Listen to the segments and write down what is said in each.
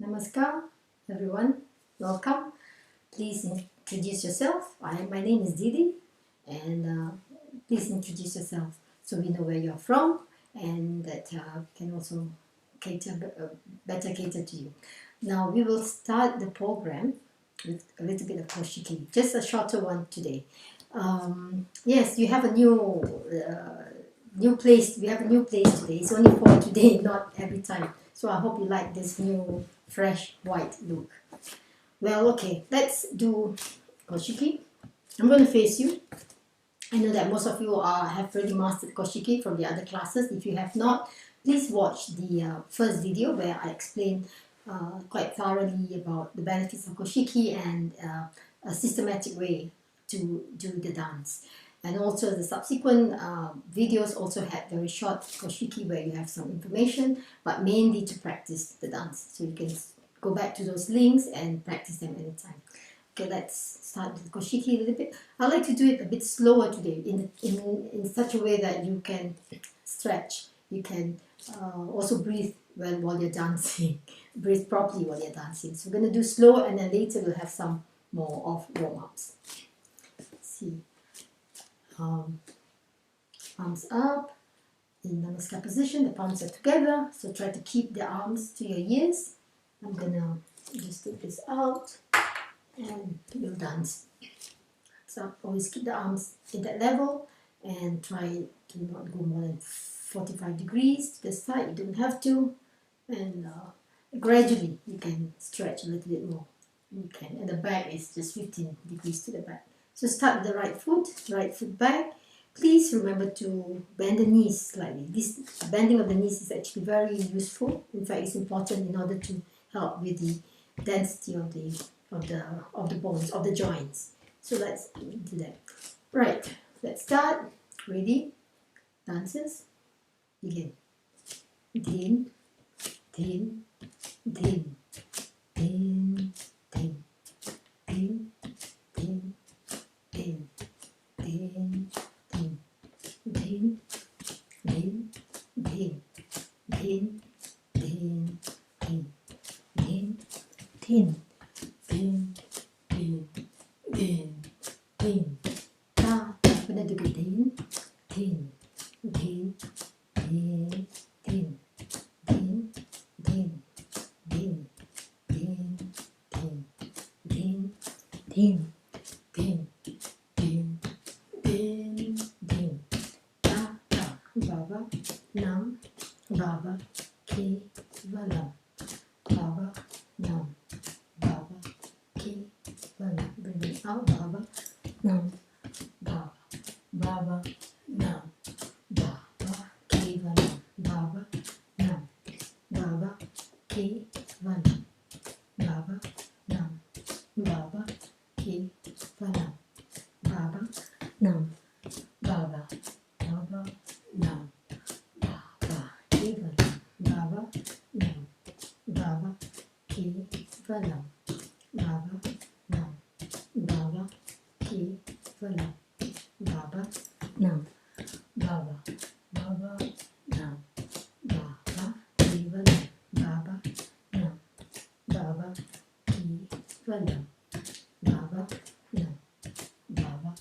Namaskar, everyone. Welcome. Please introduce yourself. My name is Didi, and please introduce yourself so we know where you're from, and that can also better cater to you. Now we will start the program with a little bit of koshiki, just a shorter one today. Yes, you have a new place. We have a new place today. It's only for today, not every time. So I hope you like this new fresh white look. Well, okay, let's do koshiki. I'm going to face you. I know that most of you have already mastered koshiki from the other classes. If you have not, please watch the first video where I explain quite thoroughly about the benefits of koshiki and a systematic way to do the dance. And also the subsequent videos also had very short koshiki where you have some information, but mainly to practice the dance. So you can go back to those links and practice them anytime. Okay, let's start with koshiki a little bit. I like to do it a bit slower today in such a way that you can stretch. You can also breathe while you're dancing. Breathe properly while you're dancing. So we're going to do slow, and then later we'll have some more of warm-ups. Let's see. Arms up in Namaskar position. The palms are together. So try to keep the arms to your ears. I'm going to just take this out. And we'll dance. So always keep the arms in that level and try to not go more than 45 degrees to the side. You don't have to. And gradually you can stretch a little bit more. You can. And the back is just 15 degrees to the back. So start with the right foot back. Please remember to bend the knees slightly. This bending of the knees is actually very useful. In fact, it's important in order to help with the density of the bones, of the joints. So let's do that. Right, let's start. Ready? Dancers, begin. Din, din, din, din, din, din, din, din, din, din, din, din, din, din, din, din, din, din. Din, din, din, din. Ta, benar juga din, din, din, din, din, din, din, din, din, din, din, din, din, din, din, din. Ta, ta, baba, nam, baba, ki, valam, baba, nam. Bring it out, Baba, Nam, Baba, Baba, Nam, Baba, Kiva, Baba, Nam, Baba, Kiva, Baba, Nam, Baba, Kiva, Baba, Nam, Baba, Baba, Nam, Baba, Kiva, Baba, Nam, Baba, Kiva, Baba, Nam, Baba, Ki, Vala, Baba, Nam, Baba, Baba, Nam, Baba, Ki, Vala, Baba, Nam, Baba, Ki, Vala, Baba, Nam, Baba,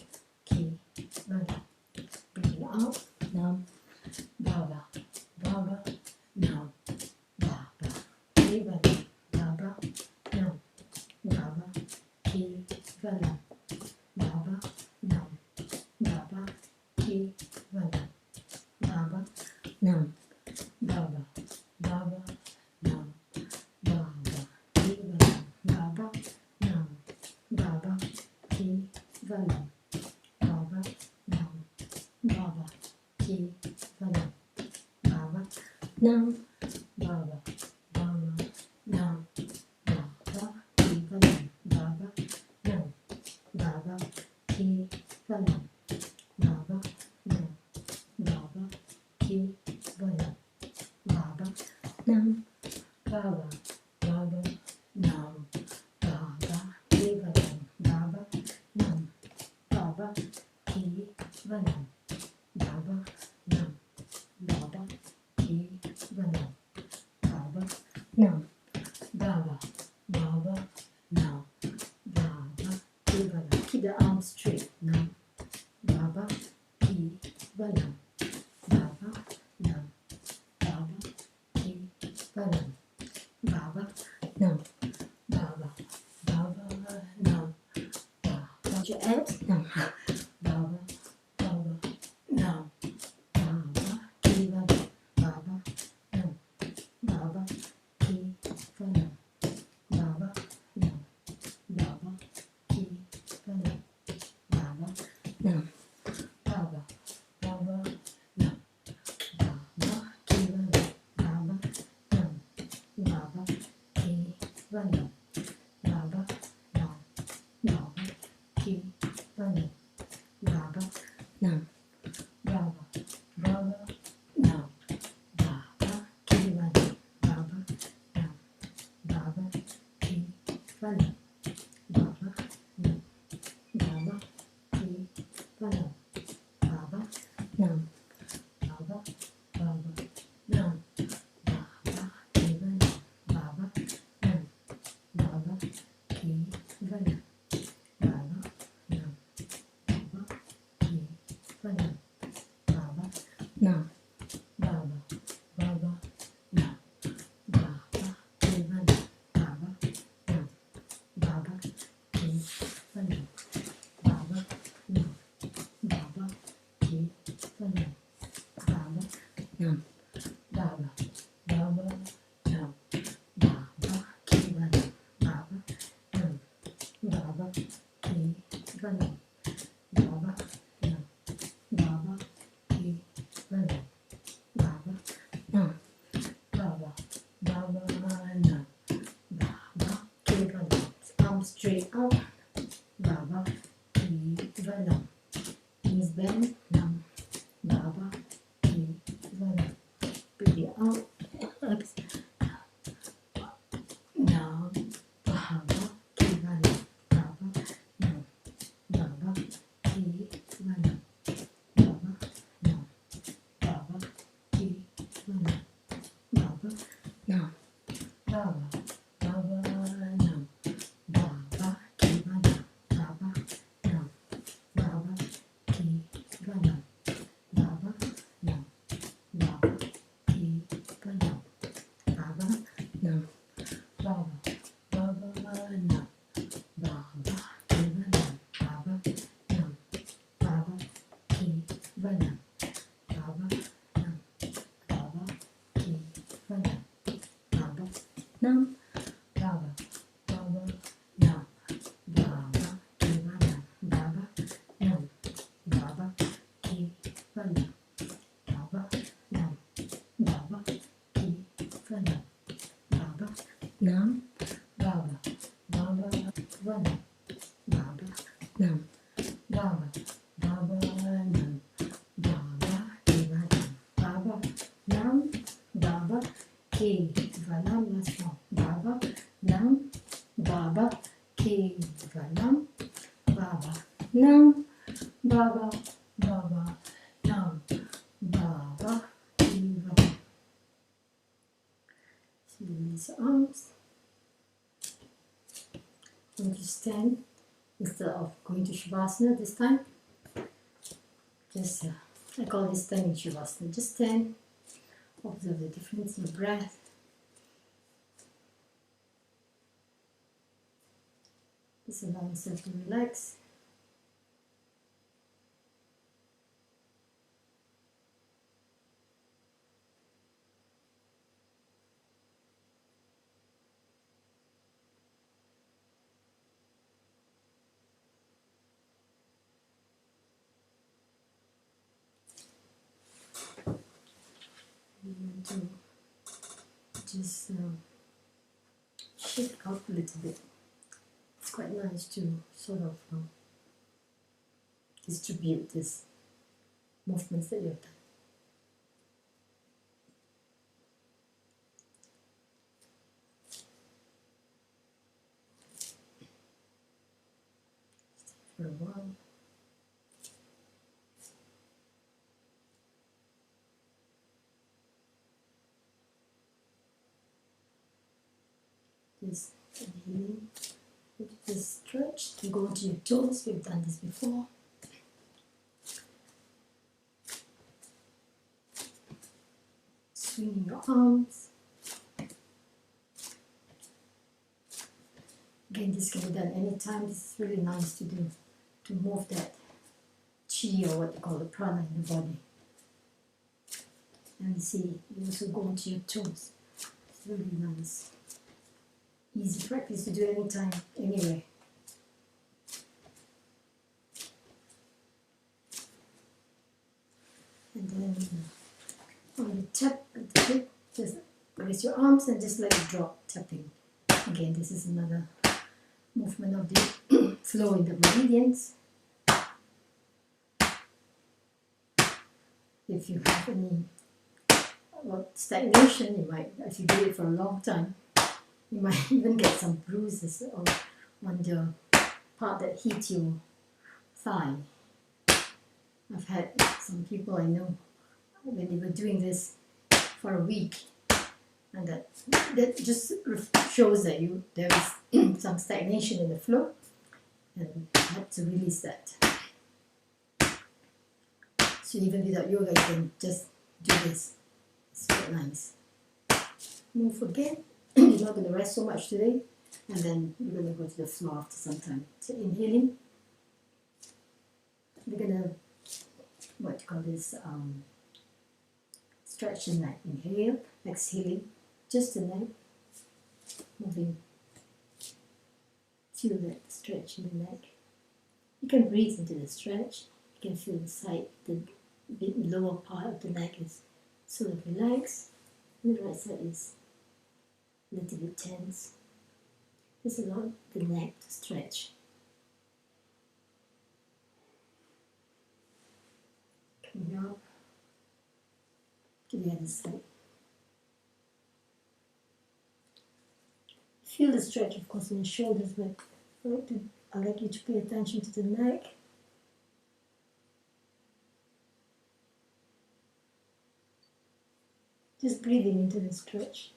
Ki, Vala. Bring it out, Nam, Baba, Baba, Nam, Baba, Ki, Vala, Baba, Nam, Baba, Ki, Vala, Baba, Nam, Baba, Ki, Vala, Baba, Nam, Baba, Baba, Nam, Baba, Ki, Vala, Baba, Nam, Baba, Ki, Vala, Baba, Nam, Baba, Ki, Vala, Baba, Nam, Baba, Baba, Nam, Baba, Ki, Vala, Baba, Nam, Baba, Ki, Vala, Baba, Nam, Baba, Ki, Vala, Baba, Nam, Baba, Baba, Nam, Baba, Ki, Vala, Baba, Nam, Baba, Ki, Vala, Baba, Nam, Baba, Ki, Vala, Baba, Baba, now, Baba, Kiva. Keep the arms straight now. Baba, Kiva, now. Baba, now. Baba, Kiva, now. Baba, now. Baba, Baba, now. Baba, your abs now. Baba, Baba, now. Baba, Kiva, Baba, now. Baba, Kiva, now. Baba, now. Baba, Kiva, now. Baba, now. Baba, Baba, now. Baba, Kiva, now. Baba, now. Baba, Kiva, now. Baba, now. Baba, Kiva, now. Baba, now. Baba, Baba, now. Baba, Kiva, now. Baba, now. Baba, Kiva, now. Baba, now. Baba, Kiva, now. Baba, now. Baba, Baba, now. Baba, Kiva, now. Baba, now. Baba, Kiva, now. Baba, now. Baba, Kiva, now. Baba, now. Baba, Baba, now. Baba, Kiva, now. Baba, now. Baba, Kiva, now. Baba, now. Baba, Kiva, now. Baba, now. Baba, Baba, now. Baba, Kiva, now. Baba, now. Baba, Kiva, now. Baba, now. Baba, Kiva, now. Baba, now. Baba, Baba, now. Baba, Kiva, now. Arms straight out. Baba, Kiva, now. Knees bend, now. Baba, Kiva, now. Breathe out. Ups. Now. Baba, Kiva, now. Baba, now. Baba, Kiva, now. Baba, now. Baba, Kiva, now. Baba, now. Baba, Baba, now. Baba, Kiva, now. Baba, now. Baba, Kiva, now. Baba, now. Baba, Kiva, now. Baba, now. Baba, Baba, now. Baba, Kiva, now. Baba, now. Baba, Kiva, now. Baba, now. Baba, Kiva, now. Baba, now. Baba, Baba, now. Baba, Kiva, now. Baba, now. Baba, Kiva, now. Baba, now. Baba, Kiva, now. Baba, now. Baba, Baba, Kiva, now. Baba, now. Baba, Baba, now. Baba, Kiva, now. Baba, now. Baba, Kiva, now. Last one. Baba, now. Baba, Kiva, now. Baba, now. Baba, Baba, now. Baba, Kiva. Release the arms. Going to stand instead of going to Shavasana this time. Just, I call this standing Shavasana. Just stand. Observe the difference in breath. Just allow yourself to relax. You want to just shake out a little bit. It's quite nice to sort of distribute these movements that you've done. For a while. Just inhaling with this stretch to go to your toes. We've done this before. Swinging your arms. Again, this can be done anytime. This is really nice to do, to move that chi, or what you call the prana, in the body. And see, you also go into your toes. It's really nice. Easy practice to do anytime, anywhere. And then on the tap at the tip, just raise your arms and just let it drop, tapping. Again, this is another movement of the flow in the meridians. If you have any stagnation, you might, if you do it for a long time, you might even get some bruises on the part that hit your thigh. I've had some people I know when they were doing this for a week, and that just shows that there is some stagnation in the flow, and you have to release that. So even without yoga, you can just do this. It's quite nice. Move again. You're not going to rest so much today, and then you're going to go to the floor after some time. So inhaling, we're going to, what you call this, stretch the neck. Inhale, exhaling, just the neck, moving. Feel that stretch in the neck. You can breathe into the stretch. You can feel the side, the bit lower part of the neck is sort of relaxed, and the right side is a little bit tense. Just allow the neck to stretch. Coming up to the other side. Feel the stretch, of course, in the shoulders, but I'd like you to pay attention to the neck. Just breathing into the stretch.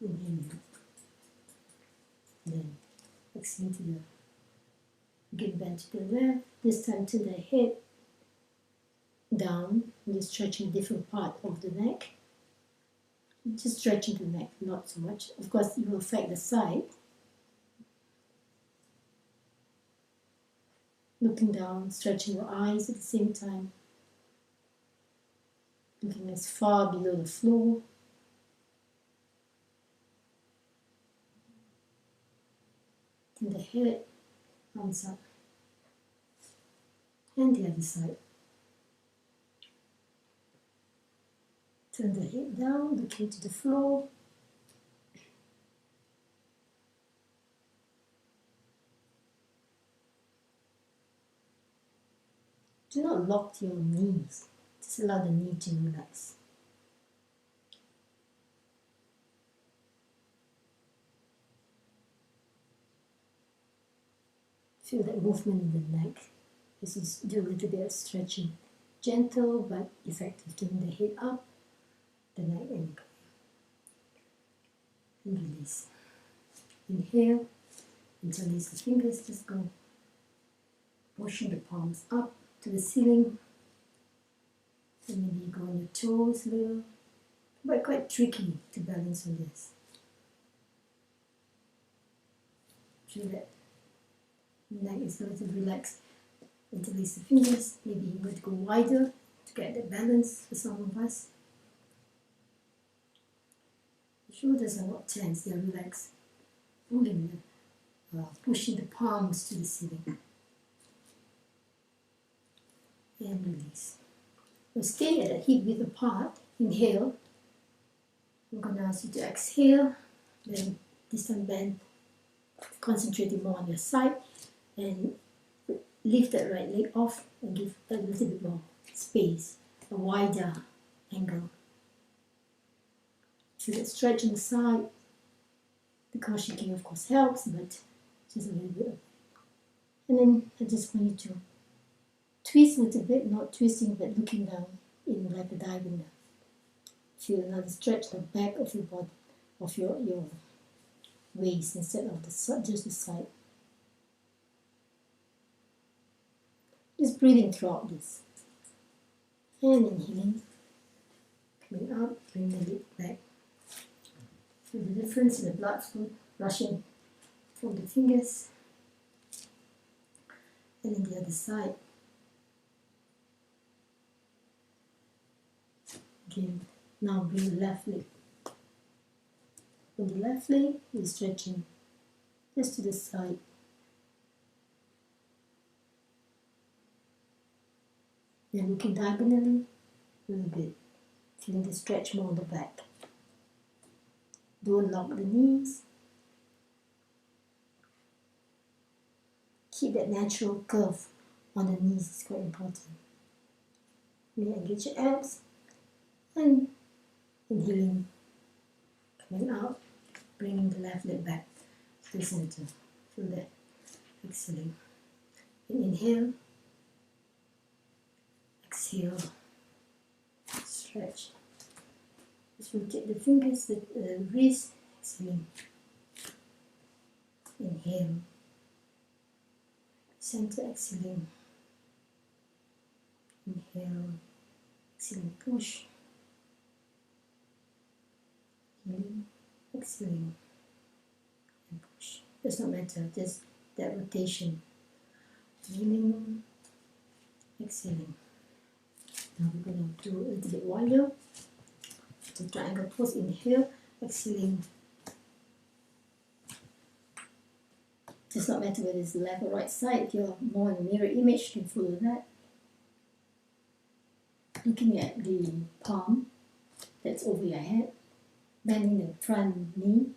Inhaling. Then exhale to the, again bend to the left. This time to the head down. And just stretching different part of the neck. Just stretching the neck, not so much. Of course, it will affect the side. Looking down, stretching your eyes at the same time. Looking as far below the floor. And the head comes up. And the other side. Turn the head down, looking to the floor. Do not lock your knees. Just allow the knee to relax. Feel that movement in the neck as you do a little bit of stretching. Gentle but effective. Turn the head up, the neck and release. Inhale, interlace the fingers, just go pushing the palms up to the ceiling. And maybe go on your toes a little, but quite tricky to balance on this. Feel that the neck is a little relaxed. Interlace the fingers, maybe you would go wider to get the balance for some of us. The shoulders are not tense, they are relaxed. Pulling pushing the palms to the ceiling. And release. We'll stay at a hip width apart. Inhale. I'm going to ask you to exhale. Then this time bend, concentrating more on your side. And lift that right leg off and give a little bit more space, a wider angle. Feel that stretch on the side. The core shaking of course helps, but just a little bit. And then I just want you to twist a little bit, not twisting but looking down in like a diagonal. Feel another stretch the back of your body. of your waist instead of just the side. Just breathing throughout this. And inhaling, coming up, bring the lip back. Feel the difference in the blood flow rushing from the fingers. And in the other side. Again, now bring the left leg. On the left leg, you're stretching just to the side. Then looking diagonally a little bit, feeling the stretch more on the back. Don't lock the knees. Keep that natural curve on the knees, it's quite important. Really engage your abs and inhaling, coming out, bringing the left leg back to the center. Feel that. Exhaling. And inhale, exhale, stretch. Just rotate the fingers, the wrist, exhaling. Inhale, center, exhaling. Inhale, exhaling, push. Inhaling, exhaling, and push. Does not matter, just that rotation. Inhaling, exhaling. Now we're going to do a little bit wider. The triangle pose, inhale, exhaling. Does not matter whether it's the left or right side. If you're more in a mirror image, you can follow that. Looking at the palm that's over your head, bending the front knee,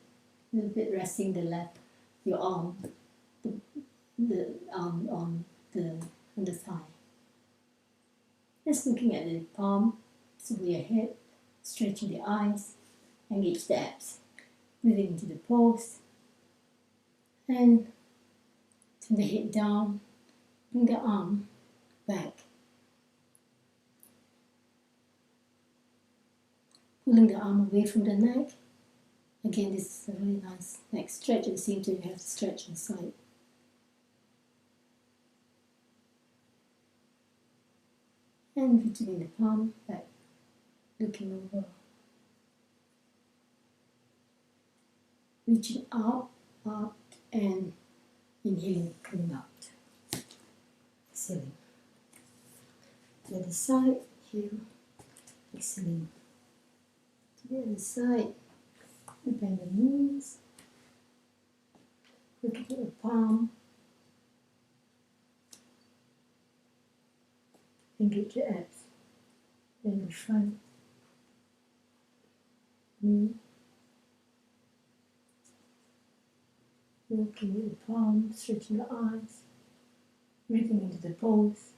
a little bit resting the left, your arm, the arm on the thigh. Just looking at the palm, it's over your head, stretching the eyes, engage the abs, breathing into the pose, and turn the head down, bring the arm back, pulling the arm away from the neck. Again, this is a really nice neck stretch. At the same time, you have to stretch inside. And returning the palm back, looking over, reaching up, and inhaling, coming out, exhaling. The other side, here, exhaling. To the other side, bend the knees, looking at the palm, engage your abs, then the front knee, looking at the palm, stretching the eyes, breathing into the pose,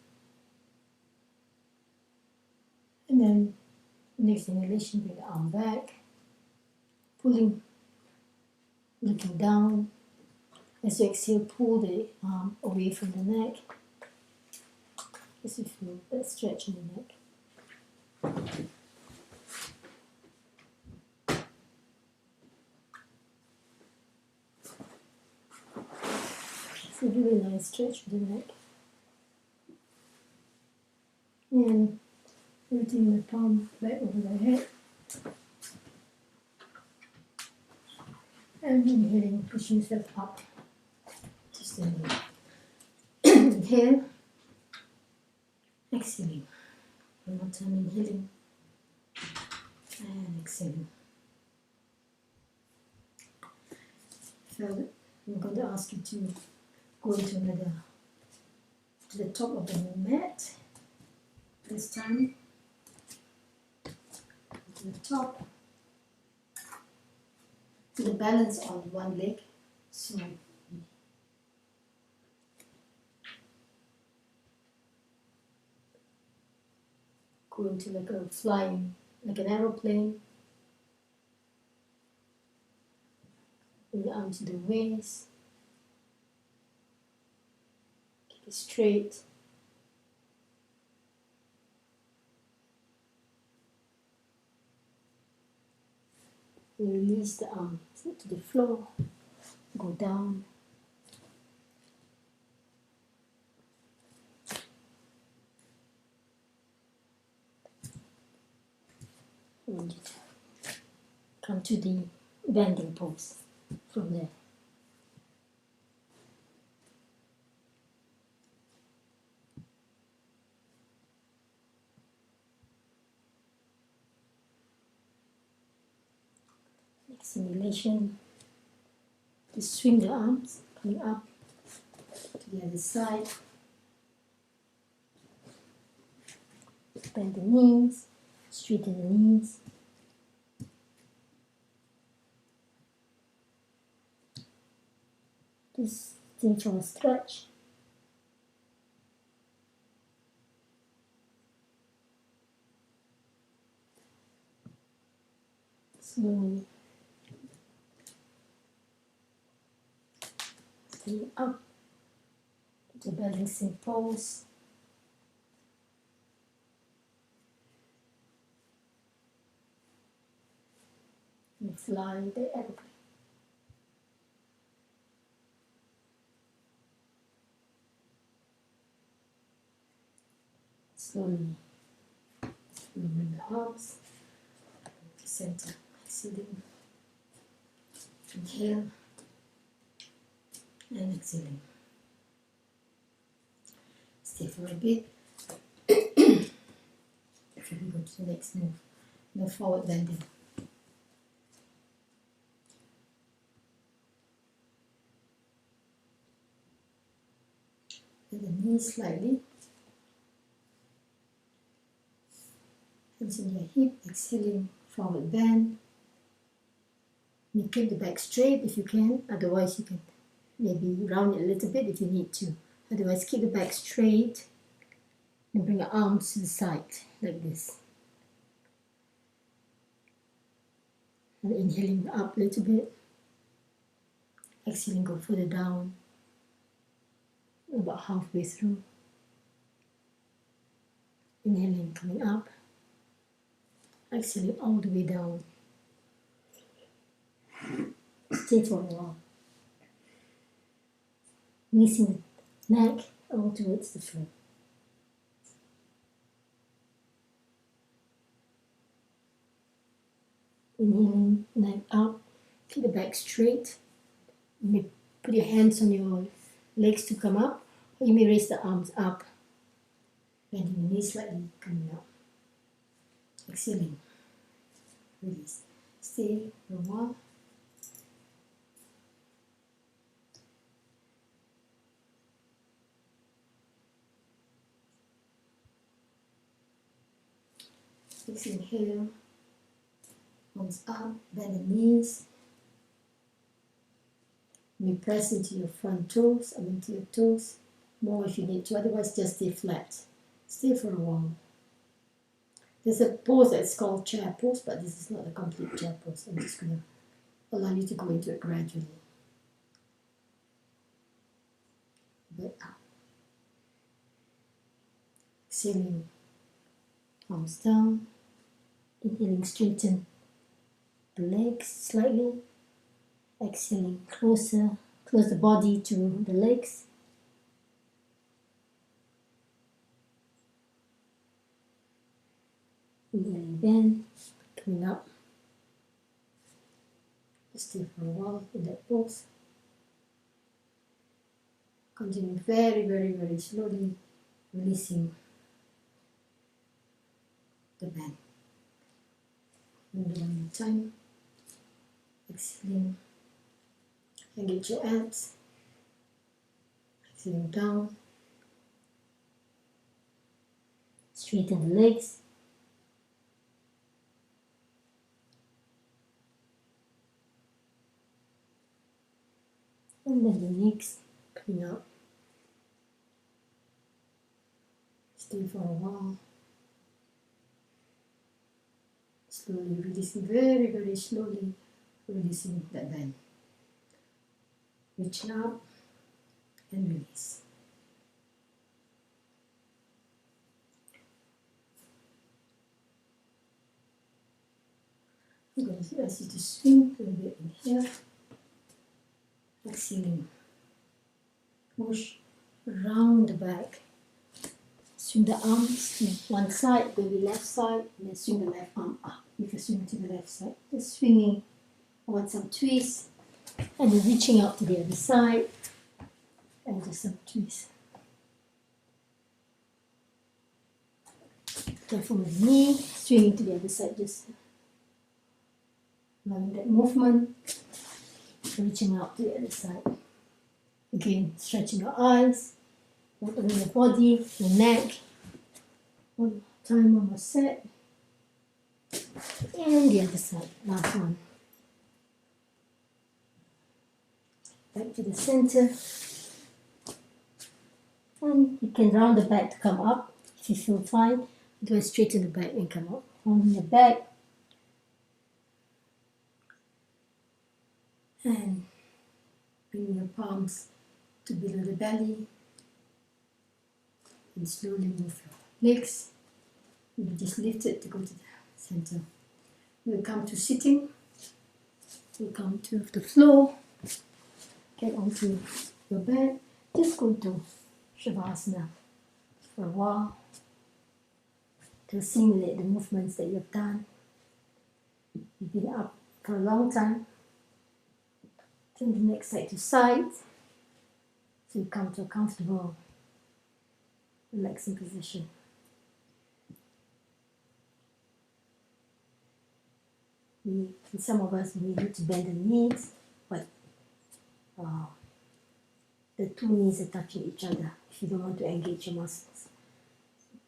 and then next inhalation, bring the arm back, pulling, looking down. As you exhale, pull the arm away from the neck. As you feel that stretch in the neck. It's a really nice stretch of the neck. And rotating the palm back over the head. And inhaling, pushing yourself up to standing. Inhale, exhaling. One more time, inhaling and exhaling. So I'm going to ask you to go into to the top of the mat. This time, to the top. To the balance on one leg. So go into like a flying, like an aeroplane. Bring the arm to the waist. Keep it straight. Release the arms to the floor, go down. And come to the bending pose from there. Simulation. Just swing the arms, coming up to the other side. Bend the knees, straighten the knees. Just stay for a stretch. Slowly. Stay up to balancing pose. And fly the aeroplane. Slowly moving the arms to center, exhaling. Inhale and exhaling. Stay for a bit. Before we go to the next move, no forward bending. Bend the knees slightly. Hands on your hip, exhaling, forward bend. You keep the back straight if you can, otherwise you can maybe round it a little bit if you need to. Otherwise keep the back straight and bring your arms to the side like this. And inhaling up a little bit. Exhaling, go further down. About halfway through. Inhaling, coming up. Exhaling all the way down. Stay for a while. Releasing the neck all towards the floor. Inhaling, neck up. Keep the back straight. You may put your hands on your legs to come up, or you may raise the arms up. Bending the knees slightly, coming up. Exhaling. Release. Stay for a while. Next inhale. Arms up, bend the knees. You may press into your front toes, or into your toes more if you need to, otherwise just stay flat. Stay for a while. There's a pose that's called chair pose, but this is not a complete chair pose. I'm just going to allow you to go into it gradually. But up. Exhaling, arms down. Inhaling, straighten the legs slightly. Exhaling, close the body to the legs. Inhaling, bend, coming up. Just stay for a while in that pose. Continue very, very, very slowly, releasing the bend. And one more time. Exhaling. Engage your abs. Exhaling down. Straighten the legs. And then the necks coming up. Stay for a while. Slowly releasing, very, very slowly releasing that bend. Reach up and release. I'm going to ask you to swing a little bit in here. Exhaling. Push round the back. Swing the arms to one side, go to the left side, and then swing the left arm up. If you're swinging to the left side, just swinging. I want some twists, and then reaching out to the other side, and just some twists. Careful with the knee, swinging to the other side, just allowing that movement, reaching out to the other side. Again, stretching your eyes, opening your body, your neck. One time, one more set. And the other side, last one. Back to the center. And you can round the back to come up if you feel fine. Go straight in the back and come up. On the back. And bring your palms to below the belly. And slowly move your legs. You just lift it to go to the center. We'll come to sitting. We'll come to the floor. Get onto your bed. Just go to Shavasana for a while to simulate the movements that you've done. You've been up for a long time. Turn the neck side to side. So you come to a comfortable, relaxing position. Some of us may need to bend the knees, but the two knees are touching each other. If you don't want to engage your muscles,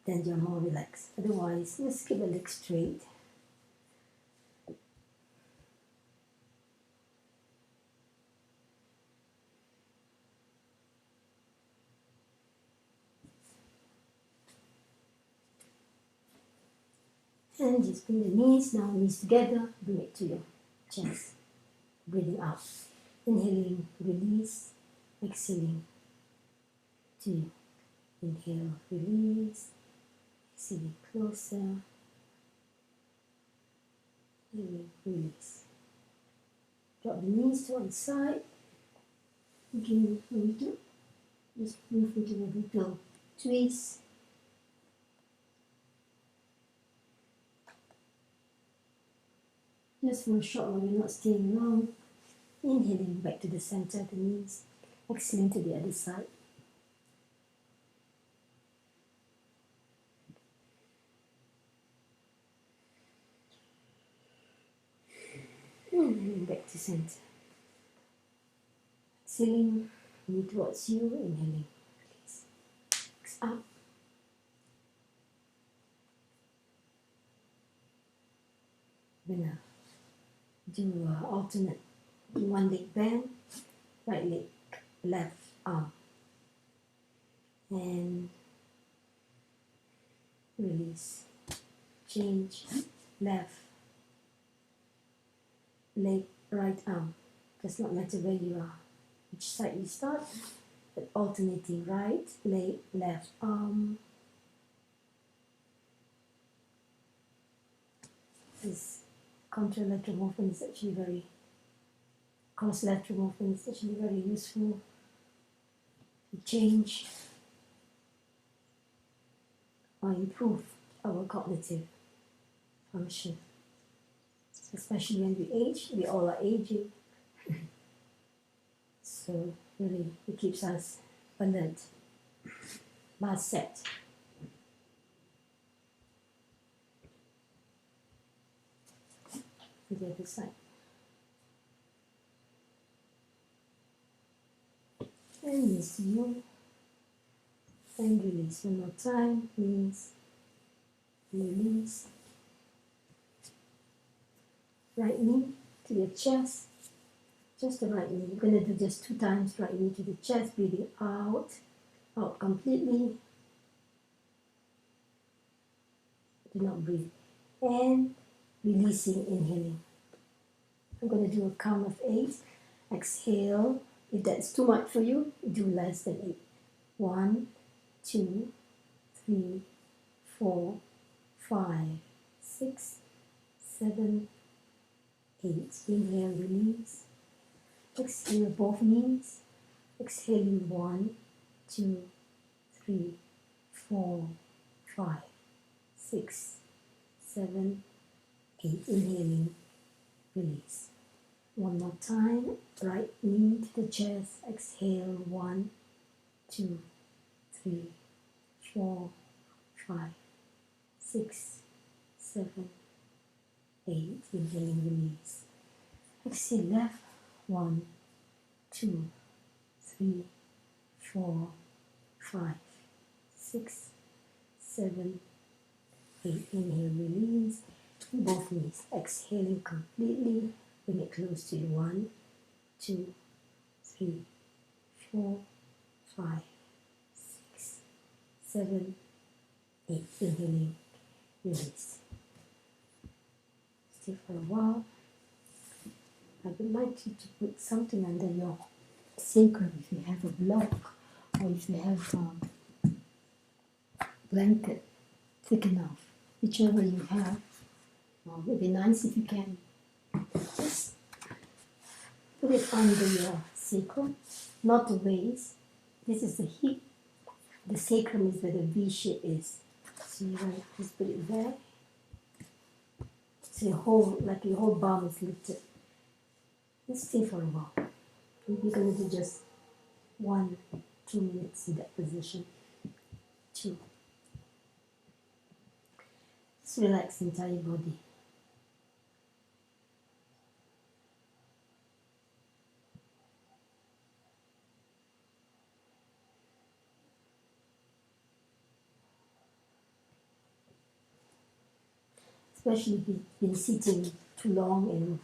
then you're more relaxed. Otherwise, just keep the legs straight. And just bring the knees, now knees together, bring it to your chest. Breathing out. Inhaling, release. Exhaling. 2. Inhale, release. Exhaling closer. Inhaling, release. Drop the knees to one side. Again, just move into a little twist. Just for a short while, you're not staying long. Inhaling back to the center of the knees. Exhaling to the other side. Inhaling back to center. Exhaling, knee towards you. Inhaling, release. Up. Then do alternate. Do one leg bend, right leg, left arm. And release. Change, left leg, right arm. Does not matter where you are, which side you start, but alternating right leg, left arm. This contralateral movement is actually very, cross-lateral movement is actually very useful to change or improve our cognitive function. Especially when we age, we all are aging. So really, it keeps us alert. Last set. To the other side. And knees to you. And release one more time. Knees. Release. Right knee to your chest. Just the right knee. You're going to do just 2 times. Right knee to the chest. Breathing out. Out completely. Do not breathe. And releasing, inhaling. I'm going to do a count of 8. Exhale. If that's too much for you, do less than 8. 1, 2, 3, 4, 5, 6, 7, 8. Inhale, release. Exhale both knees. Exhaling 1, 2, 3, 4, 5, 6, 7, 8. Inhaling, release. One more time. Right knee to the chest. Exhale 1, 2, 3, 4, 5, 6, 7, 8. Inhaling, release. Exhale left. 1, 2, 3, 4, 5, 6, 7, 8. Inhale, release. Both knees. Exhaling completely. Bring it close to you. 1, 2, 3, 4, 5, 6, 7, 8. Inhaling, release. Stay for a while. I would like you to put something under your sacrum if you have a block or if you have a blanket thick enough, whichever you have. It would be nice if you can just put it under your sacrum, not the waist. This is the hip. The sacrum is where the V shape is. So you're going to just put it there. So your whole bum is lifted. Just stay for a while. You're going to do just 1, 2 minutes in that position. 2. Just relax the entire body. Especially if you've been sitting too long in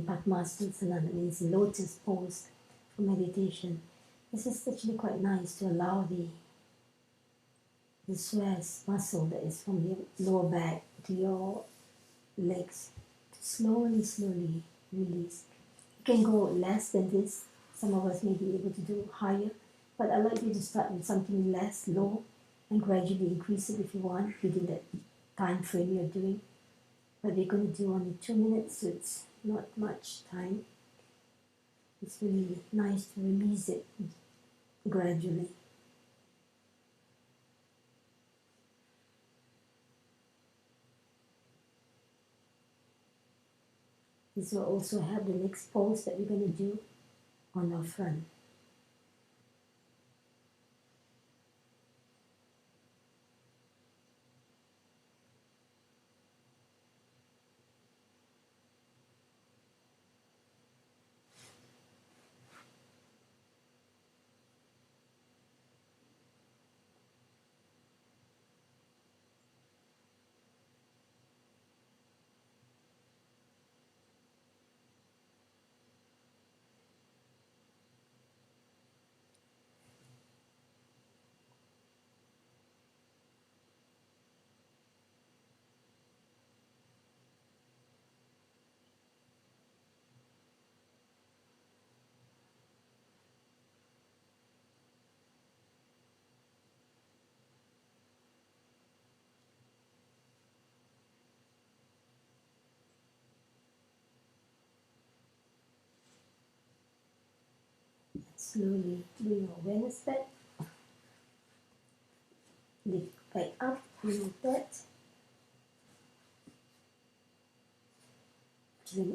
Padmasana, that means lotus pose for meditation. This is actually quite nice to allow the stress muscle that is from your lower back to your legs to slowly release. You can go less than this. Some of us may be able to do higher, but I'd like you to start with something less, low, and gradually increase it if you want within that time frame you're doing. But we're going to do only 2 minutes, so it's not much time. It's really nice to release it gradually. This will also have the next pose that we're going to do on our front. Slowly bring your awareness back. Lift back up, remove that.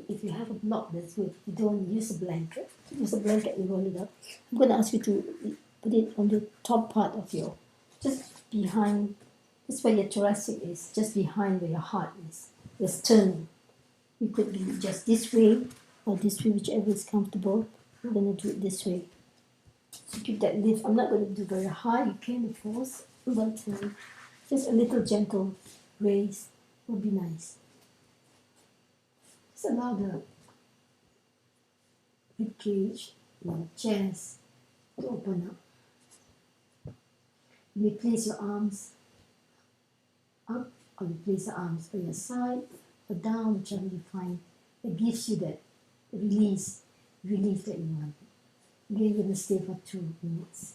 If you have a block, that's good. If you don't, use a blanket. Use a blanket and roll it up. I'm going to ask you to put it on the top part of your, just behind, just where your thoracic is, just behind where your heart is. Just turn. You could be just this way or this way, whichever is comfortable. I'm going to do it this way. So keep that lift. I'm not going to do very high. You can, of course, but just a little gentle raise would be nice. Just allow the rib cage, your chest to open up. You place your arms up, or you place the arms by your side or down, whichever you find that gives you that relief that you want. Again, you're going to stay for 2 minutes.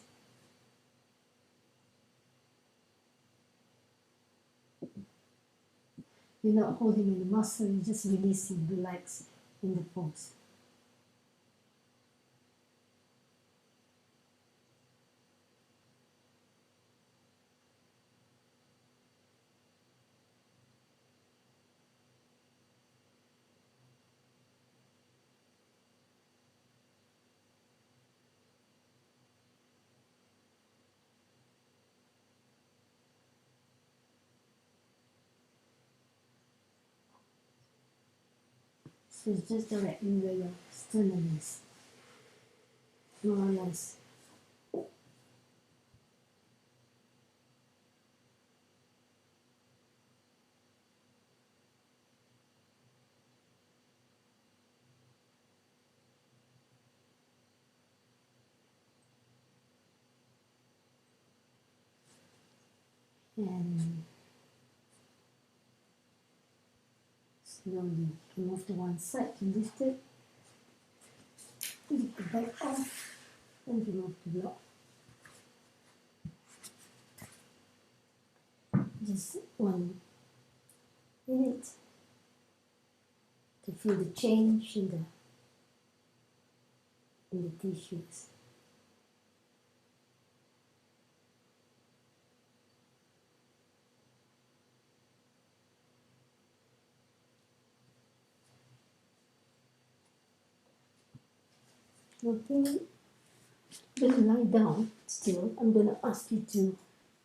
You're not holding any muscle, you're just releasing, relax in the pose. So it's just directly where your sternum is, more or less. And slowly move to one side and lift it. Lift the back off and remove the block. Just 1 minute to feel the change in the tissues. Okay, I'm going to lie down still. I'm going to ask you to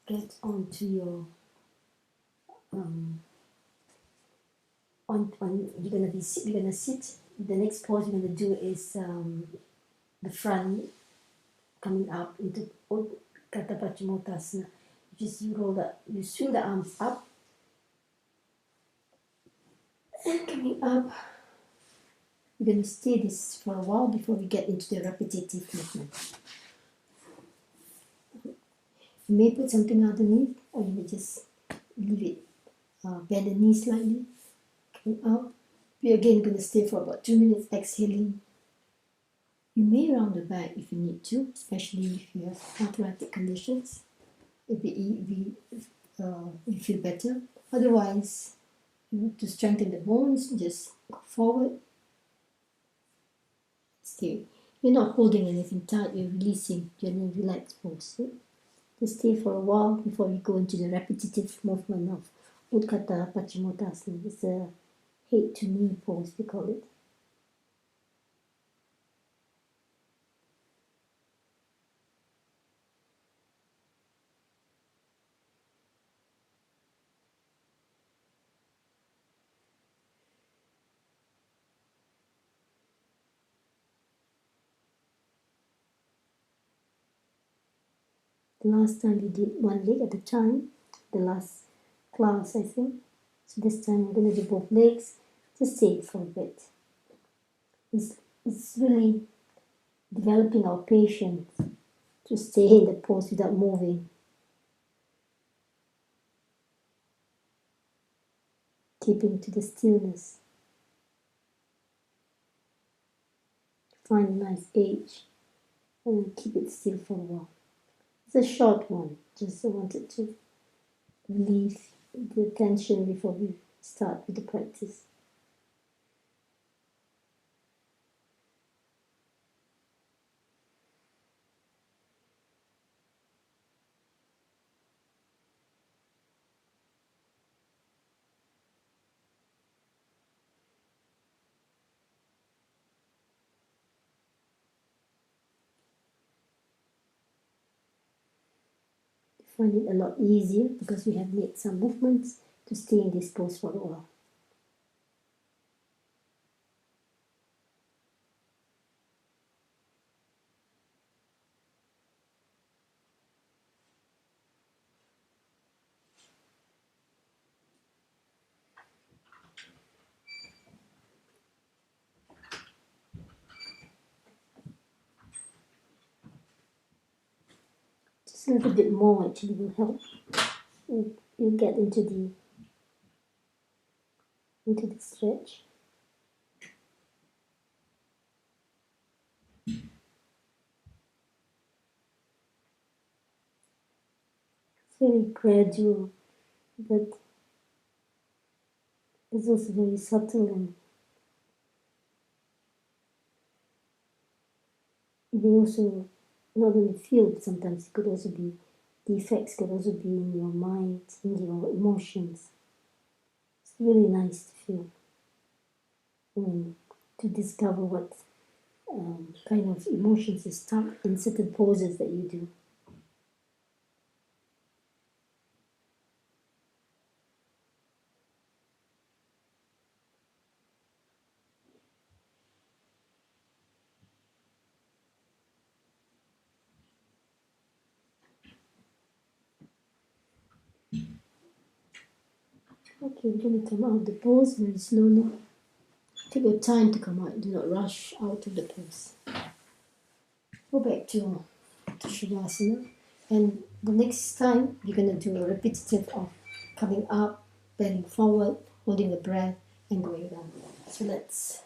get onto your you're gonna sit. The next pose you're gonna do is the front coming up into Utthata Paschimottanasana. Just you swing the arms up and coming up. We're gonna stay this for a while before we get into the repetitive movement. You may put something underneath, or you may just leave it. Bend the knees slightly. Coming up. We're again gonna stay for about 2 minutes, exhaling. You may round the back if you need to, especially if you have arthritic conditions. If you feel better. Otherwise, to strengthen the bones, just go forward. Stay. You're not holding anything tight, you're releasing. You're in a relaxed pose. Just stay for a while before we go into the repetitive movement of Utthata Paschimottanasana. It's a head to knee pose, we call it. The last time we did one leg at a time, the last class I think. So this time we're going to do both legs. Just stay for a bit. It's really developing our patience to stay in the pose without moving. Keeping to the stillness. Find a nice edge and keep it still for a while. It's a short one, just I wanted to relieve the tension before we start with the practice. I find it a lot easier because we have made some movements to stay in this pose for a while. Just a little bit more actually will help. You get into the stretch. It's very gradual, but It's also very subtle, and you may also not only feel, but sometimes it could also be, the effects could also be in your mind, in your emotions. It's really nice to feel, to discover what kind of emotions is stuck in certain poses that you do. Okay, we're going to come out of the pose very slowly. Take your time to come out. Do not rush out of the pose. Go back to Shavasana. And the next time, you're going to do a repetitive of coming up, bending forward, holding the breath, and going down. So let's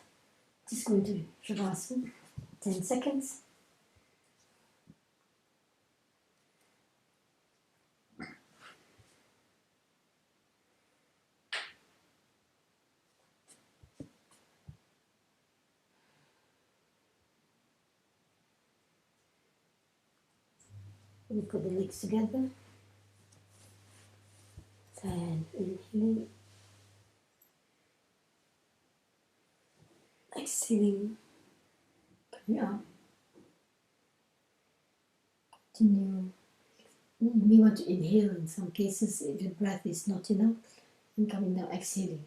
just go into Shavasana. 10 seconds. We put the legs together. And inhaling. Exhaling. Coming up. Continue. You may want to inhale in some cases if your breath is not enough. And coming down, exhaling.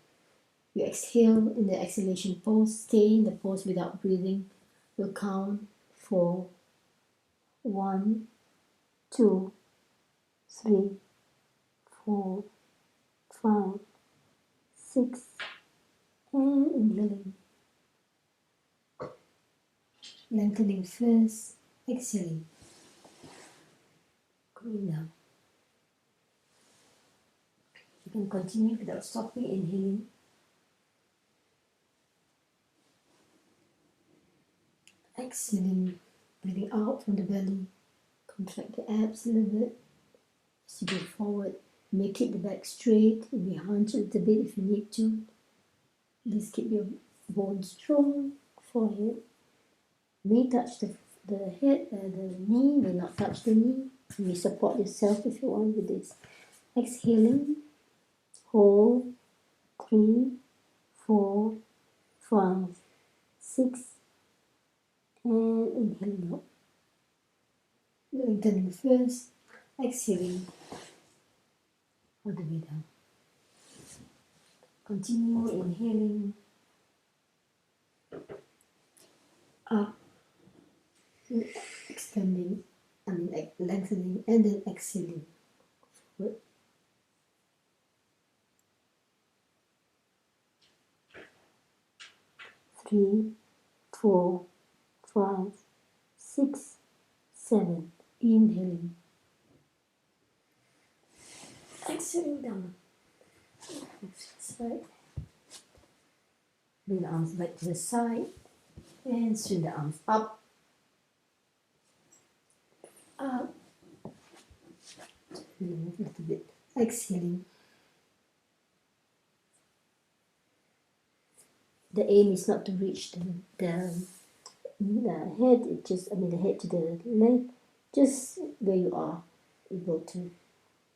You exhale in the exhalation pose. Stay in the pose without breathing. We'll count 4, 1, 2, 3, 4, 5, 6, and inhaling. Lengthening first, exhaling. Going down. You can continue without stopping, inhaling. Exhaling, breathing out from the belly. Contract the abs a little bit. As you go forward, you may keep the back straight. You may hunch a little bit if you need to. Please keep your bones strong. Forehead may touch the head, the knee may not touch the knee. You may support yourself if you want with this. Exhaling, hold, 3, 4, 5, 6, and inhaling out. Lengthening first, exhaling all the way down. Continue inhaling up, extending, lengthening, and then exhaling. Forward. 3, 4, 5, 6, 7. Inhaling. Exhaling down. Side. Bring the arms back to the side and swing the arms up, up. Move a little bit. Exhaling. The aim is not to reach the head. It just, the head to the leg, just where you are able to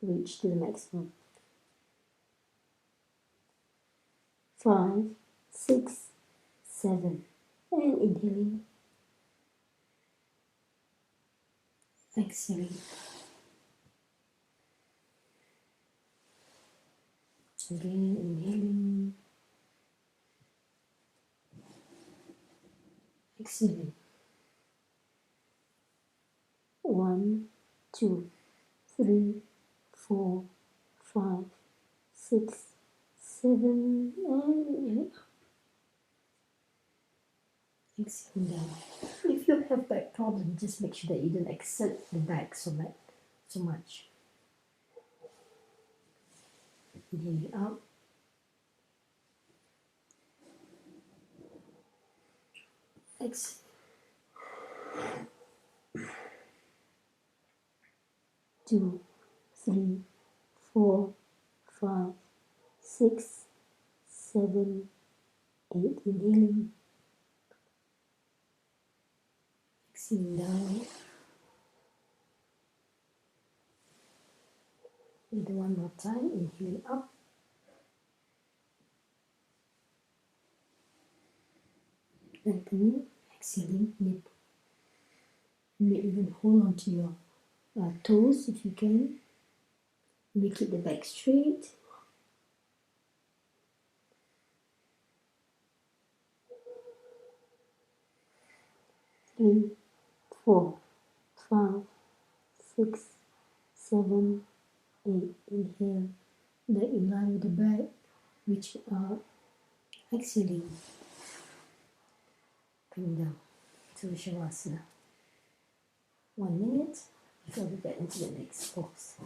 reach to the maximum. 5, 6, 7, and inhaling, exhaling. Again, inhaling, exhaling. 1, 2, 3, 4, 5, 6, 7, and exhaling down. If you have back problem, just make sure that you don't exert the back so much. Inhaling out. Exhale. 2, 3, 4, 5, 6, 7, 8. Inhaling, exhaling down. And one more time, inhaling up. Lengthening, exhaling, mid. You may even hold on to your toes if you can. You keep the back straight. 3, 4, 5, 6, 7, 8. Inhale, leg in line with the back, reach out, exhaling, come down to Shavasana. 1 minute before we get into the next pose.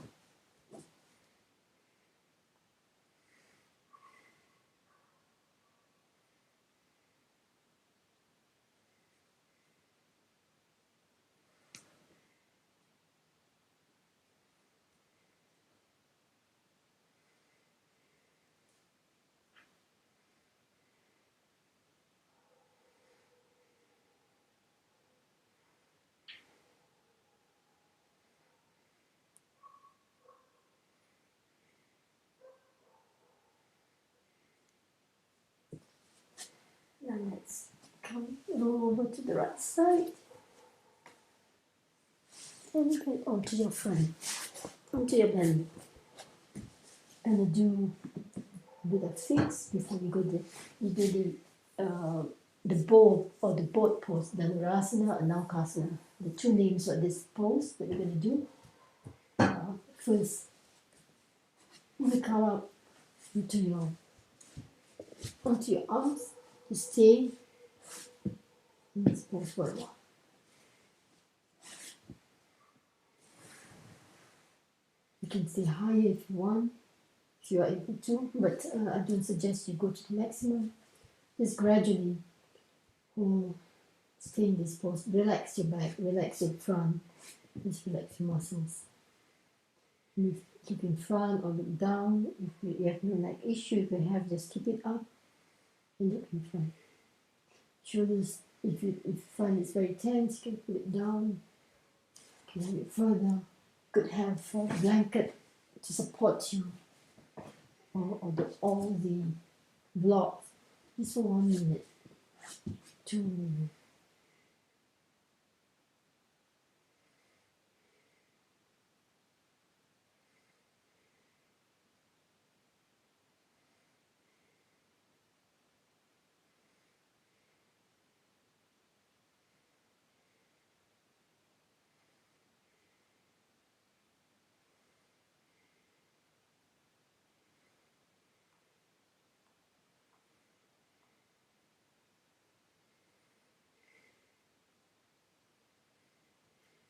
Now let's come roll over to the right side and get onto your front, onto your belly. And do a bit of fix before we go to the bow or the boat pose, the Dhanurasana and Naukasana. The two names of this pose that we're going to do. First, we come up onto your arms to stay in this pose for a while. You can stay higher if you want, if you are able to, but I don't suggest you go to the maximum. Just gradually stay in this pose. Relax your back, relax your front, just relax your muscles. Keep in front or look down. If you have no neck issue, if you have, just keep it up and look in front. Shoulders, if you find it's very tense, you can put it down. You can have it further. You could have a blanket to support you, or all the blocks. Just for 1 minute, 2 minutes.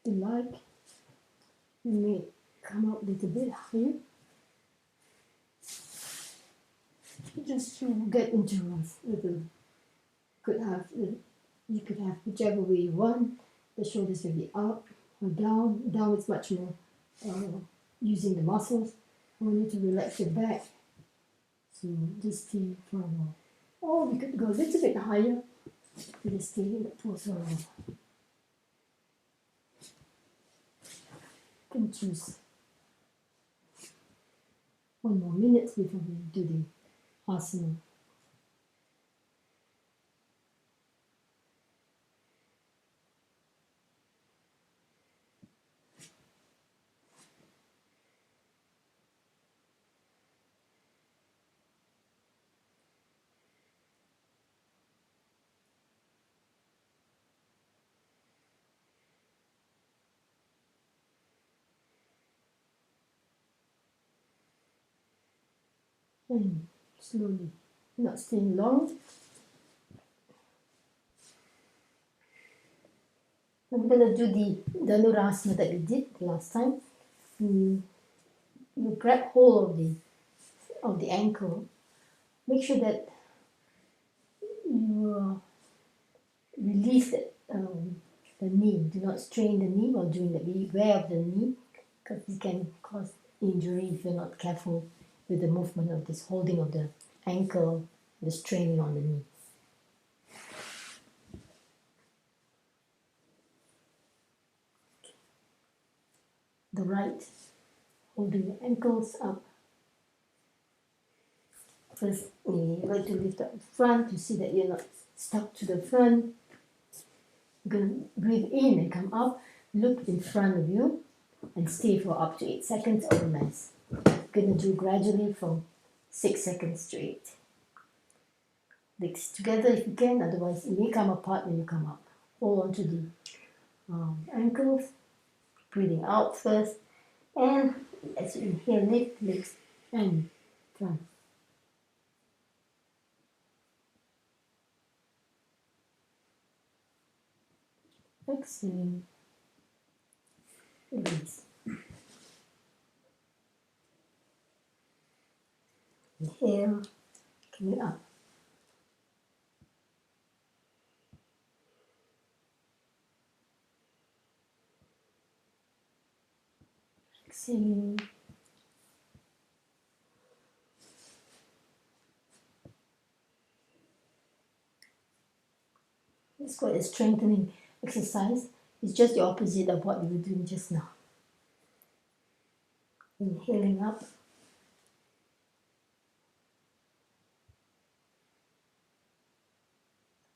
If you like, you may come up a little bit higher, just to get into a little. You could have whichever way you want. The shoulders will be up or down. Down is much more using the muscles. I want you to relax your back. So just stay for a while. Or we could go a little bit higher. Just stay in the pose for a while. You can choose 1 more minute before we do the asana. And slowly, not staying long. I'm going to do the Dhanurasana that we did last time. You grab hold of the ankle. Make sure that you release the knee. Do not strain the knee while doing that. Be aware of the knee, because it can cause injury if you're not careful with the movement of this holding of the ankle the straining on the knee. The right, holding the ankles up. First, you like to lift up the front to see that you're not stuck to the front. You're going to breathe in and come up. Look in front of you and stay for up to 8 seconds or less. You're going to do gradually from 6 seconds to 8. Legs together if you can, otherwise it may come apart when you come up. Hold on to the ankles. Breathing out first. And as you inhale, lift legs and front. Exhaling. Release. Inhale, coming up. Exhaling. It's quite a strengthening exercise. It's just the opposite of what we were doing just now. Inhaling up.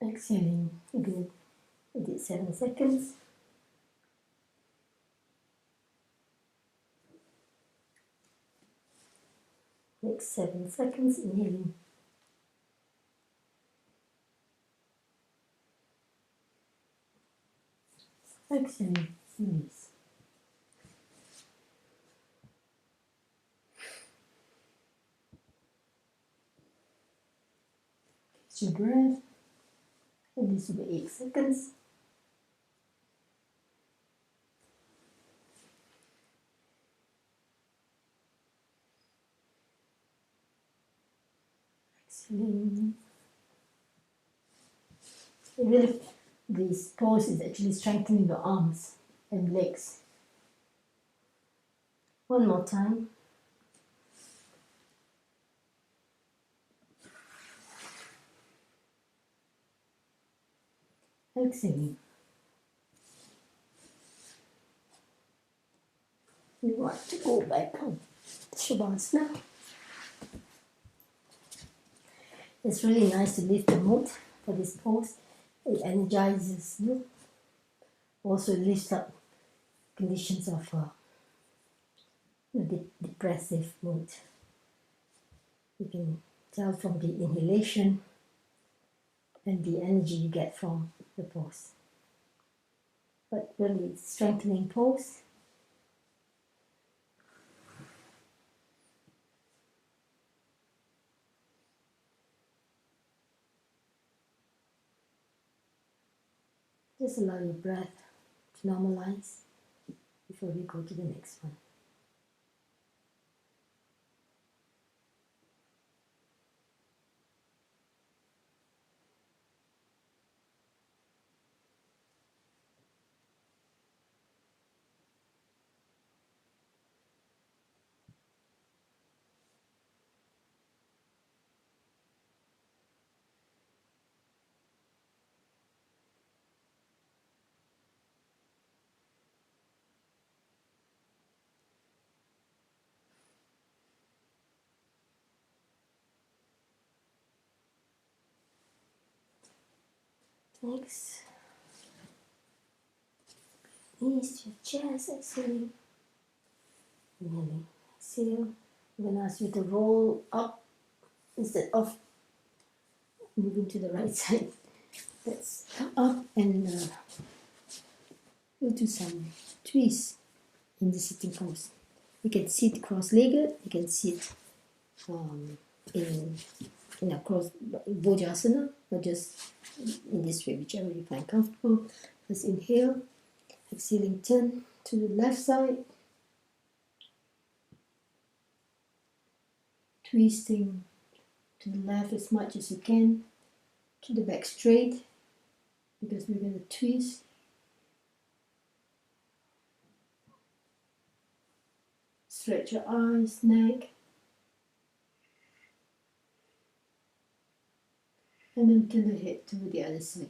Exhaling. Good. We did 7 seconds. Next 7 seconds. Inhaling. Exhaling. Release. Catch your breath. And this will be 8 seconds. Exhaling. Really, this pose is actually strengthening the arms and legs. One more time. Exhaling. We want to go back on Shavasana. It's really nice to lift the mood for this pose. It energizes you. Also lifts up conditions of depressive mood. You can tell from the inhalation and the energy you get from the pose. But really, it's strengthening pose. Just allow your breath to normalize before we go to the next one. Next, knees to your chest, exhaling. Inhaling, exhale. I'm going to ask you to roll up instead of moving to the right side. Let's come up and we'll do some twists in the sitting pose. You can sit cross-legged, you can sit in a cross Bojasana, or just in this way, whichever you find comfortable. Let's inhale, exhaling, turn to the left side, twisting to the left as much as you can. Keep the back straight because we're going to twist. Stretch your eyes, neck. And then turn the head to the other side.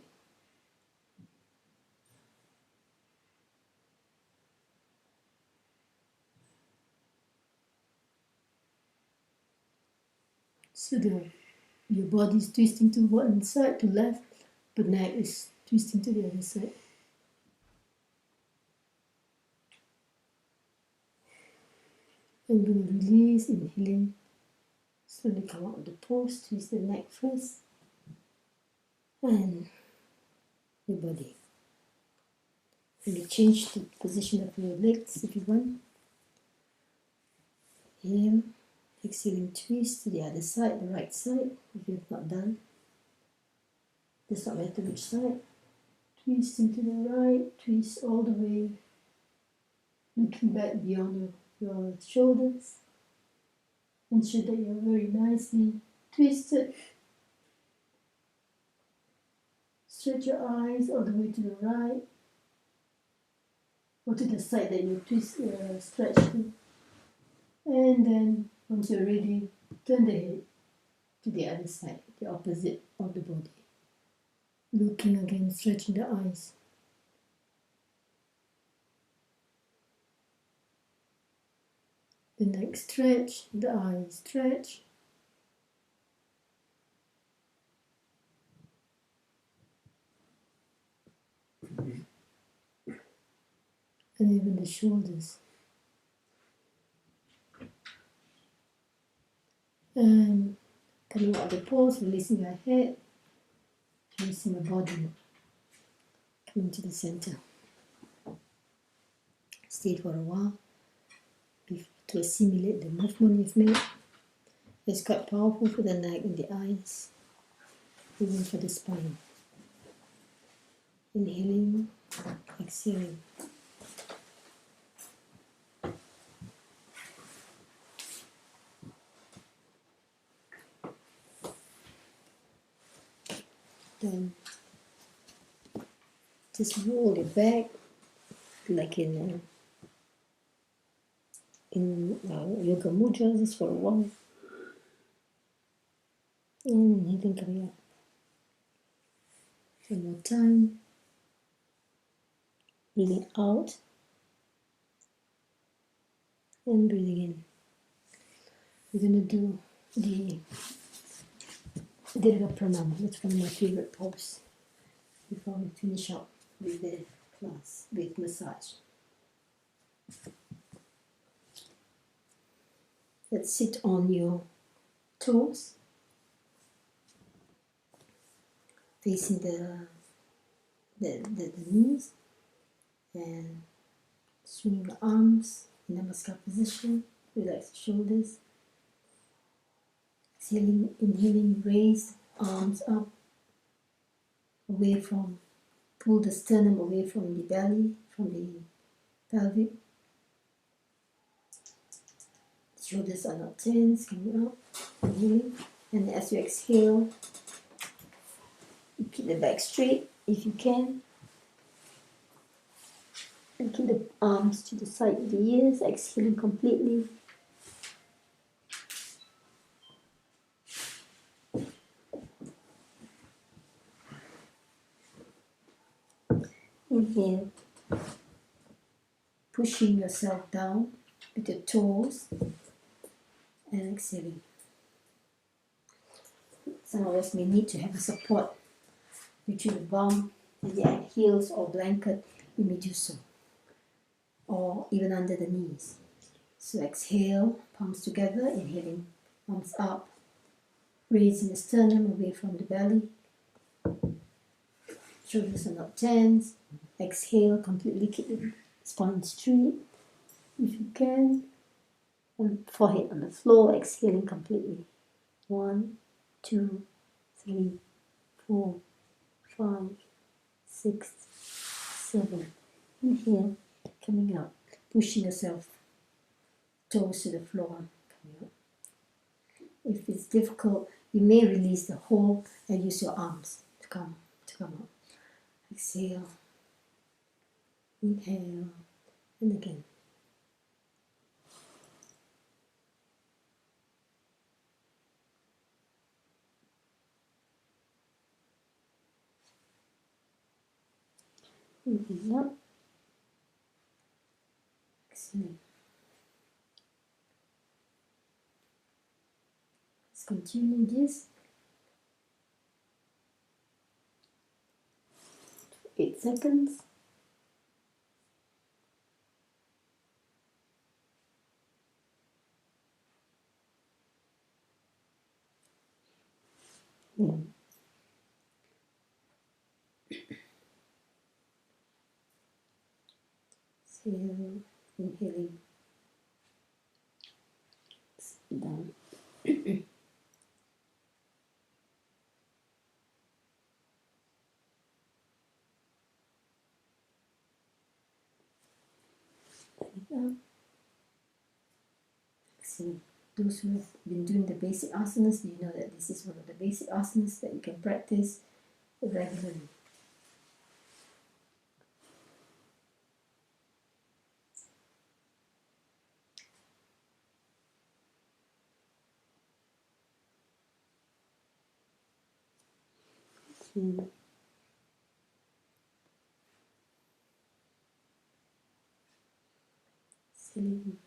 So your body is twisting to one side, to left, but neck is twisting to the other side. And we're going to release, inhaling, slowly come out of the pose, twist the neck first, and your body. And you change the position of your legs if you want. Inhale, exhaling, twist to the other side, the right side, if you've not done. Does not matter which side. Twisting to the right, twist all the way, looking back beyond your shoulders. Ensure that you're very nicely twisted. Stretch your eyes all the way to the right, or to the side that you stretch to. And then, once you're ready, turn the head to the other side, the opposite of the body. Looking again, stretching the eyes. The neck stretch, the eyes stretch. And even the shoulders. And coming out of the pose, releasing your head, releasing your body, coming to the center. Stay for a while to assimilate the movement you've made. It's quite powerful for the neck and the eyes, even for the spine. Inhaling, exhaling. Then just roll it back like in yoga mudra, just for a while. And inhaling, coming up. One more time. Breathing out and breathing in. We're going to do the Dirga Pranam. That's one of my favorite poses before we finish up with the class, with massage. Let's sit on your toes, facing the knees, and swing the arms in Namaskar position. Relax the shoulders. Exhaling, inhaling, raise arms up, away from, pull the sternum away from the belly, from the pelvic. Shoulders are not tense, coming up, inhaling. And as you exhale, you keep the back straight if you can. And keep the arms to the side of the ears, exhaling completely. Inhale, pushing yourself down with your toes, and exhaling. Some of us may need to have a support between the bum and the heels or blanket. You may do so, or even under the knees. So exhale, palms together, inhaling, arms up, raising the sternum away from the belly. Shoulders are not tense. Exhale, completely keep the spine straight if you can. And forehead on the floor, exhaling completely. 1, 2, 3, 4, 5, 6, 7. Inhale, coming up, pushing yourself, toes to the floor, coming up. If it's difficult, you may release the hold and use your arms to come up. Exhale, inhale, and again. Breathe up. Excellent. Let's continue this. 8 seconds. Yeah. So, inhaling down. Down. Excellent. Those who have been doing the basic asanas, you know that this is one of the basic asanas that you can practice regularly. Exhaling.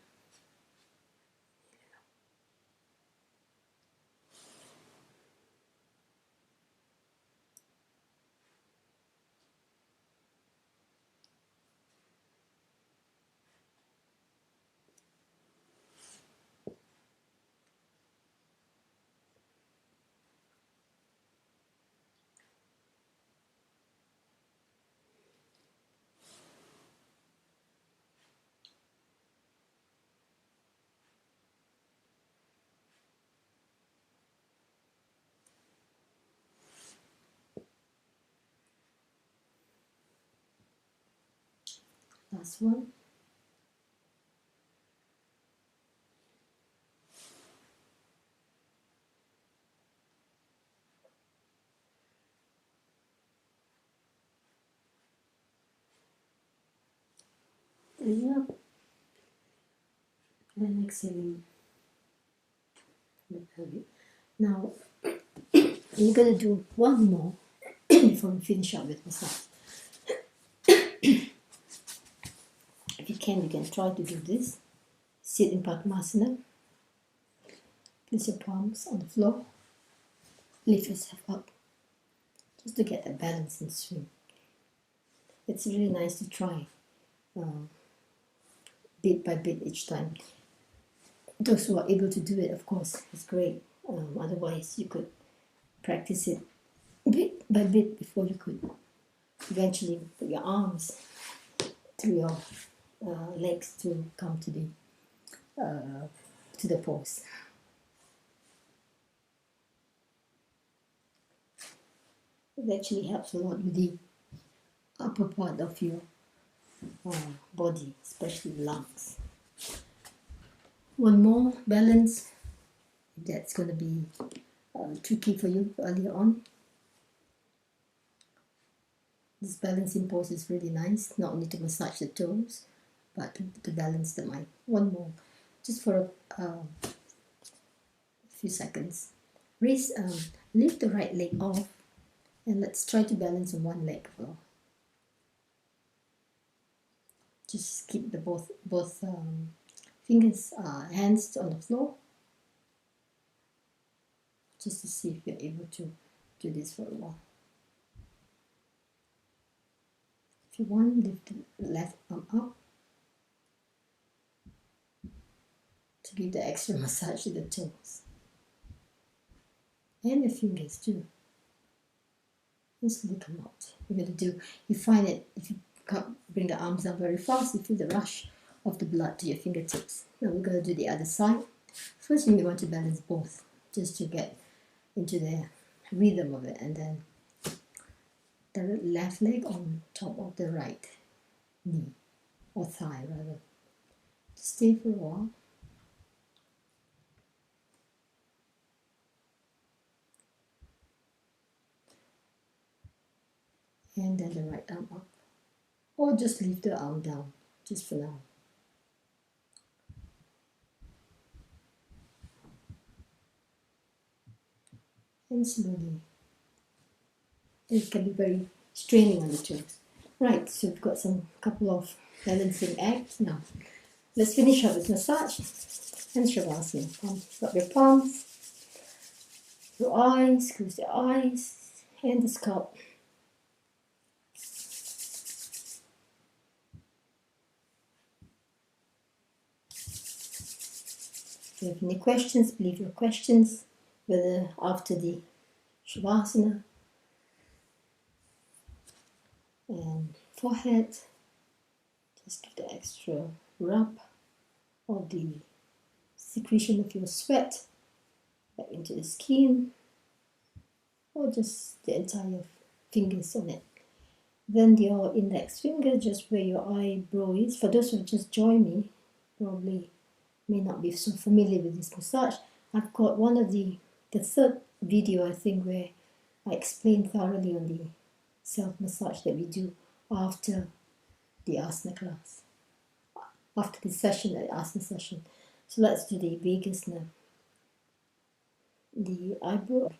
Last one. Breathing up and exhaling the pelvic. Now, we're going to do one more before we finish up with massage. If you can try to do this. Sit in Padmasana. Place your palms on the floor. Lift yourself up just to get that balance and swing. It's really nice to try bit by bit each time. Those who are able to do it, of course, is great. Otherwise, you could practice it bit by bit before you could eventually put your arms through your legs to come to the pose. It actually helps a lot with the upper part of your body, especially lungs. One more, balance. That's going to be tricky for you earlier on. This balancing pose is really nice, not only to massage the toes, but to balance the mind. One more, just for a few seconds. Lift the right leg off, and let's try to balance on one leg. Just keep the both fingers, hands on the floor, just to see if you're able to do this for a while. If you want, lift the left arm up to give the extra massage to the toes. And the fingers too. And slowly come out. You find it, if you can't bring the arms down very fast, you feel the rush of the blood to your fingertips. Now we're going to do the other side. First you may want to balance both, just to get into the rhythm of it, and then the left leg on top of the right knee, or thigh rather. Stay for a while. And then the right arm up. Or just leave the arm down, just for now. And slowly. It can be very straining on the toes. Right, so we've got some couple of balancing acts now. Let's finish up with massage and Shavasana. Rub your palms, your eyes, close the eyes, and the scalp. If you have any questions, leave your questions, whether after the Shavasana and forehead. Just give the extra rub of the secretion of your sweat back into the skin, or just the entire fingers on it. Then your index finger just where your eyebrow is. For those who just joined me, probably may not be so familiar with this massage. I've got one of the third video, I think, where I explain thoroughly on the self-massage that we do after the asana class, after the session, the asana session. So let's do the vagus now. The eyebrow,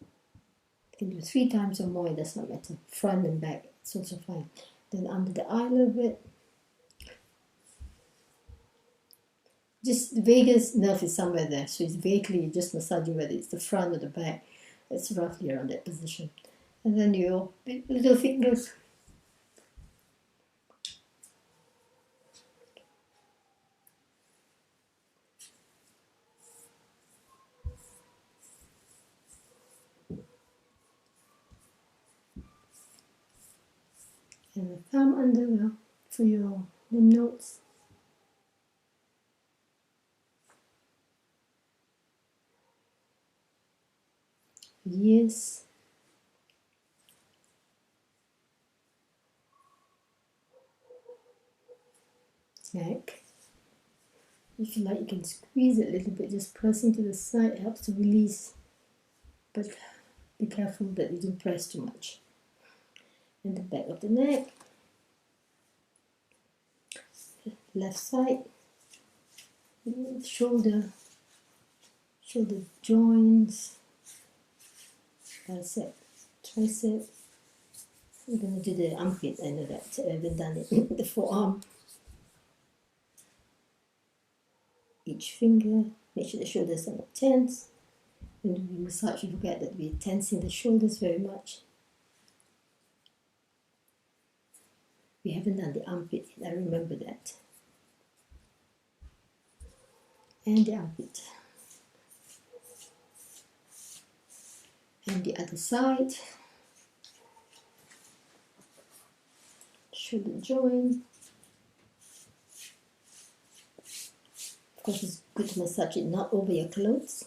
you can do 3 times or more, it does not matter. Front and back, it's also fine. Then under the eye a little bit. Just the vagus nerve is somewhere there, so it's vaguely just massaging whether it's the front or the back. It's roughly around that position. And then your little fingers. And the thumb under for your lymph nodes. Ears. Neck. If you like, you can squeeze it a little bit, just pressing to the side, it helps to release, but be careful that you don't press too much. And the back of the neck, left side, shoulder joints, bicep, tricep. I'm going to do the armpit, I know that, I haven't done it, the forearm. Each finger, make sure the shoulders are not tense. When we massage, you forget that we're tensing the shoulders very much. We haven't done the armpit yet, I remember that. And the armpit. And the other side. Shoulder joint. Of course, it's good to massage it not over your clothes,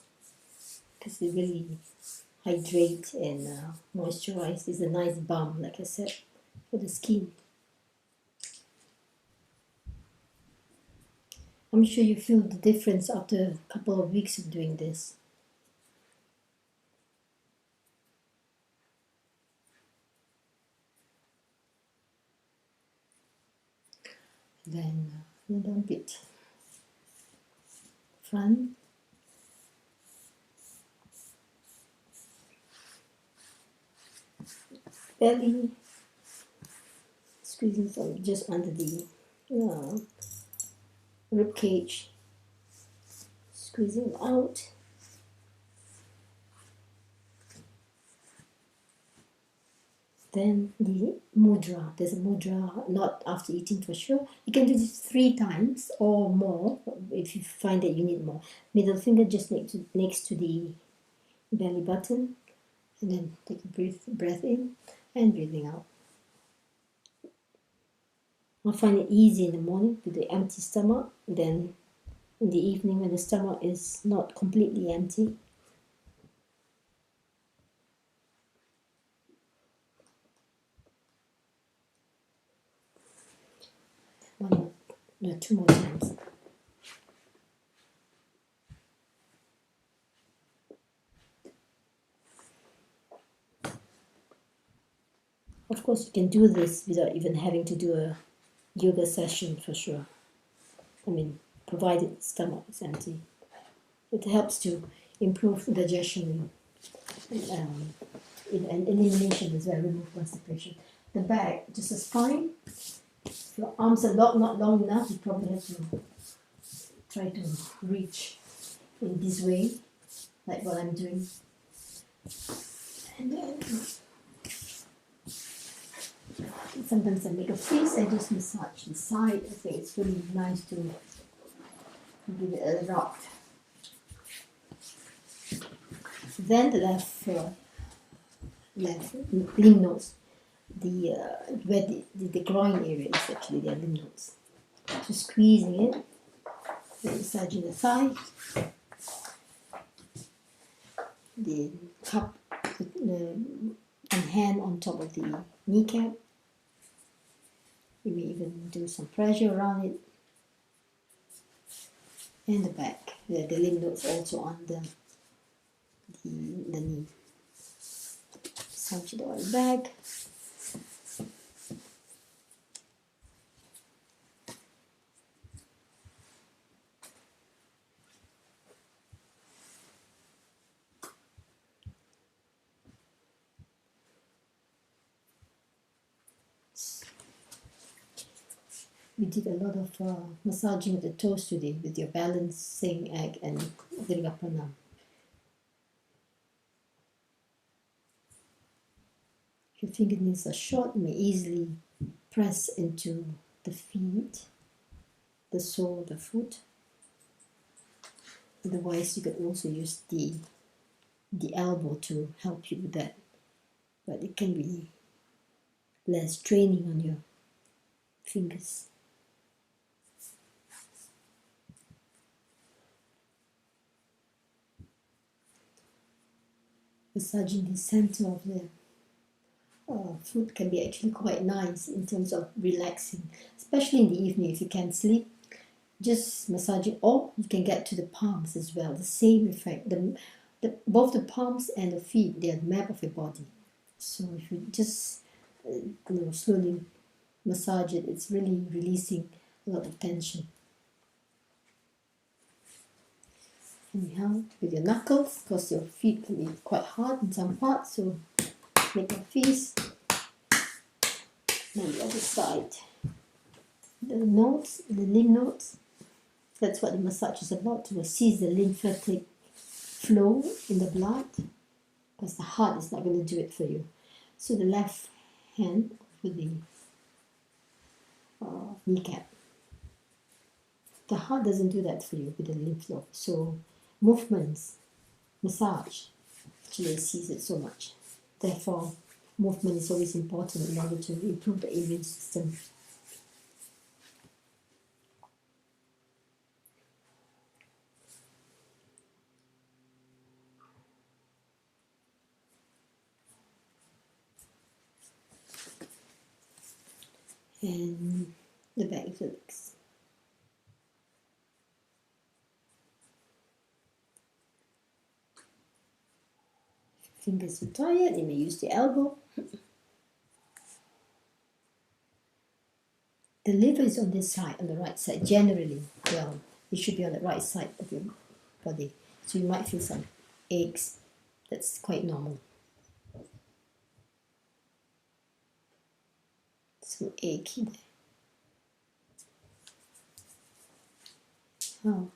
because they really hydrate and moisturize. It's a nice balm, like I said, for the skin. I'm sure you feel the difference after a couple of weeks of doing this. Then a little bit front, belly, squeezing from just under the rib cage, squeezing out. Then the mudra. There's a mudra, not after eating for sure. You can do this 3 times or more if you find that you need more. Middle finger just next to the belly button, and then take a breath in and breathing out. I find it easy in the morning with the empty stomach. Then in the evening, when the stomach is not completely empty, two more times. Of course, you can do this without even having to do a yoga session for sure. I mean, provided the stomach is empty. It helps to improve digestion and elimination as well, remove constipation. the back just as fine. If your arms are not long enough, you probably have to try to reach in this way, like what I'm doing. And then sometimes I make a fist, I just massage the side. I think it's really nice to give it a rub. Then the left lymph nodes, where the groin area is actually their lymph nodes. So squeezing it, then massaging the thigh, the cup and hand on top of the kneecap. Maybe even do some pressure around it. And the back, the lymph nodes also under the knee. Massage it all back. We did a lot of massaging of the toes today with your balancing act and Dirga Pranam. If your fingernails are short, you may easily press into the feet, the sole of the foot. Otherwise, you could also use the elbow to help you with that. But it can be less training on your fingers. Massaging the center of the foot can be actually quite nice in terms of relaxing, especially in the evening if you can't sleep. Just massage it, or you can get to the palms as well. The same effect. Both the palms and the feet, they are the map of your body. So if you just slowly massage it, it's really releasing a lot of tension. Anyhow, with your knuckles, because your feet can be quite hard in some parts, so make a fist. And the other side. The nodes, the lymph nodes, that's what the massage is about, to assist the lymphatic flow in the blood, because the heart is not going to do it for you. So the left hand with the kneecap. The heart doesn't do that for you with the lymph flow. So movements, massage, actually sees it so much. Therefore, movement is always important in order to improve the immune system. And the back of the legs. Fingers are tired, you may use the elbow. The liver is on this side, on the right side, generally. Well, it should be on the right side of your body. So you might feel some aches. That's quite normal. Some achy there. Oh.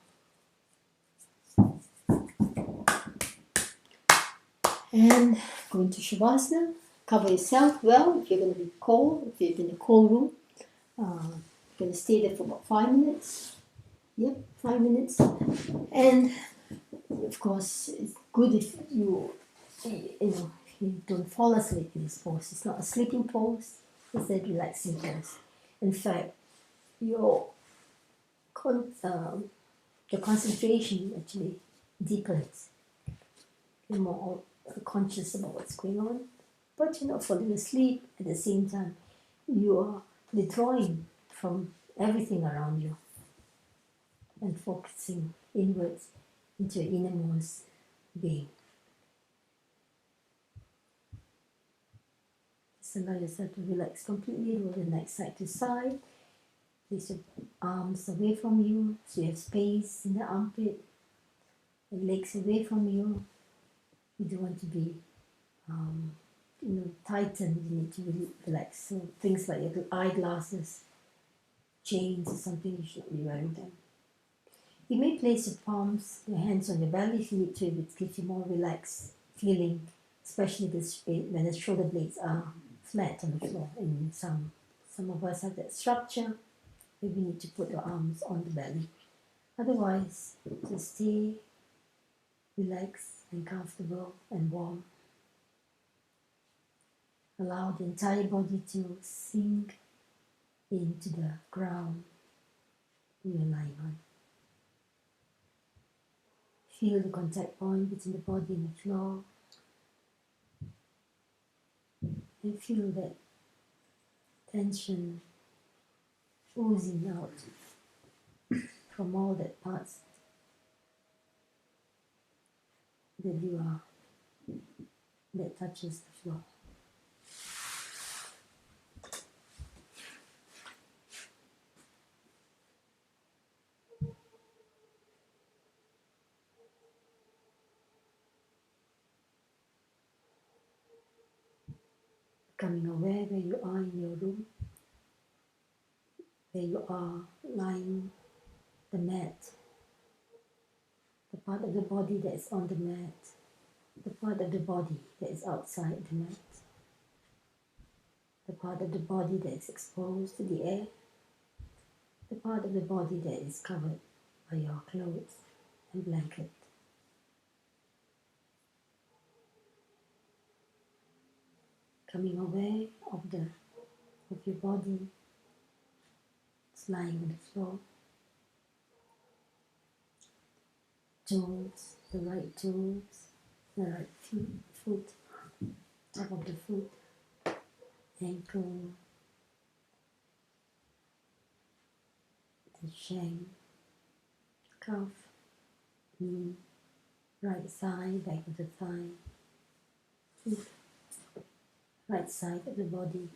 And go into Shavasana. Cover yourself well if you're going to be cold, if you're in a cold room. You're going to stay there for about 5 minutes. Yep, 5 minutes. And of course, it's good if you don't fall asleep in this pose. It's not a sleeping pose, it's a relaxing pose. In fact, your concentration actually deepens. You're more conscious about what's going on, but you're not falling asleep. At the same time, you are withdrawing from everything around you and focusing inwards into your innermost being. Just allow yourself to relax completely, roll the neck side to side. Place your arms away from you, so you have space in the armpit. The legs away from you. You don't want to be tightened, you need to really relax. So things like your eyeglasses, chains or something, you should not be wearing them. You may place your palms, your hands on your belly if you need to, if it gives you more relaxed feeling, especially when the shoulder blades are flat on the floor. And some of us have that structure. Maybe you need to put your arms on the belly. Otherwise, just stay relaxed and comfortable and warm. Allow the entire body to sink into the ground you're lying on. Feel the contact point between the body and the floor. And feel that tension oozing out from all that parts that you are, that touches the floor. Becoming aware where you are in your room, where you are lying the mat, the part of the body that is on the mat, the part of the body that is outside the mat, the part of the body that is exposed to the air, the part of the body that is covered by your clothes and blanket. Becoming aware of your body. It's lying on the floor. Toes, the right toes, the right foot, top of the foot, ankle, the shank, calf, knee, right side, back of the thigh, hip, right side of the body.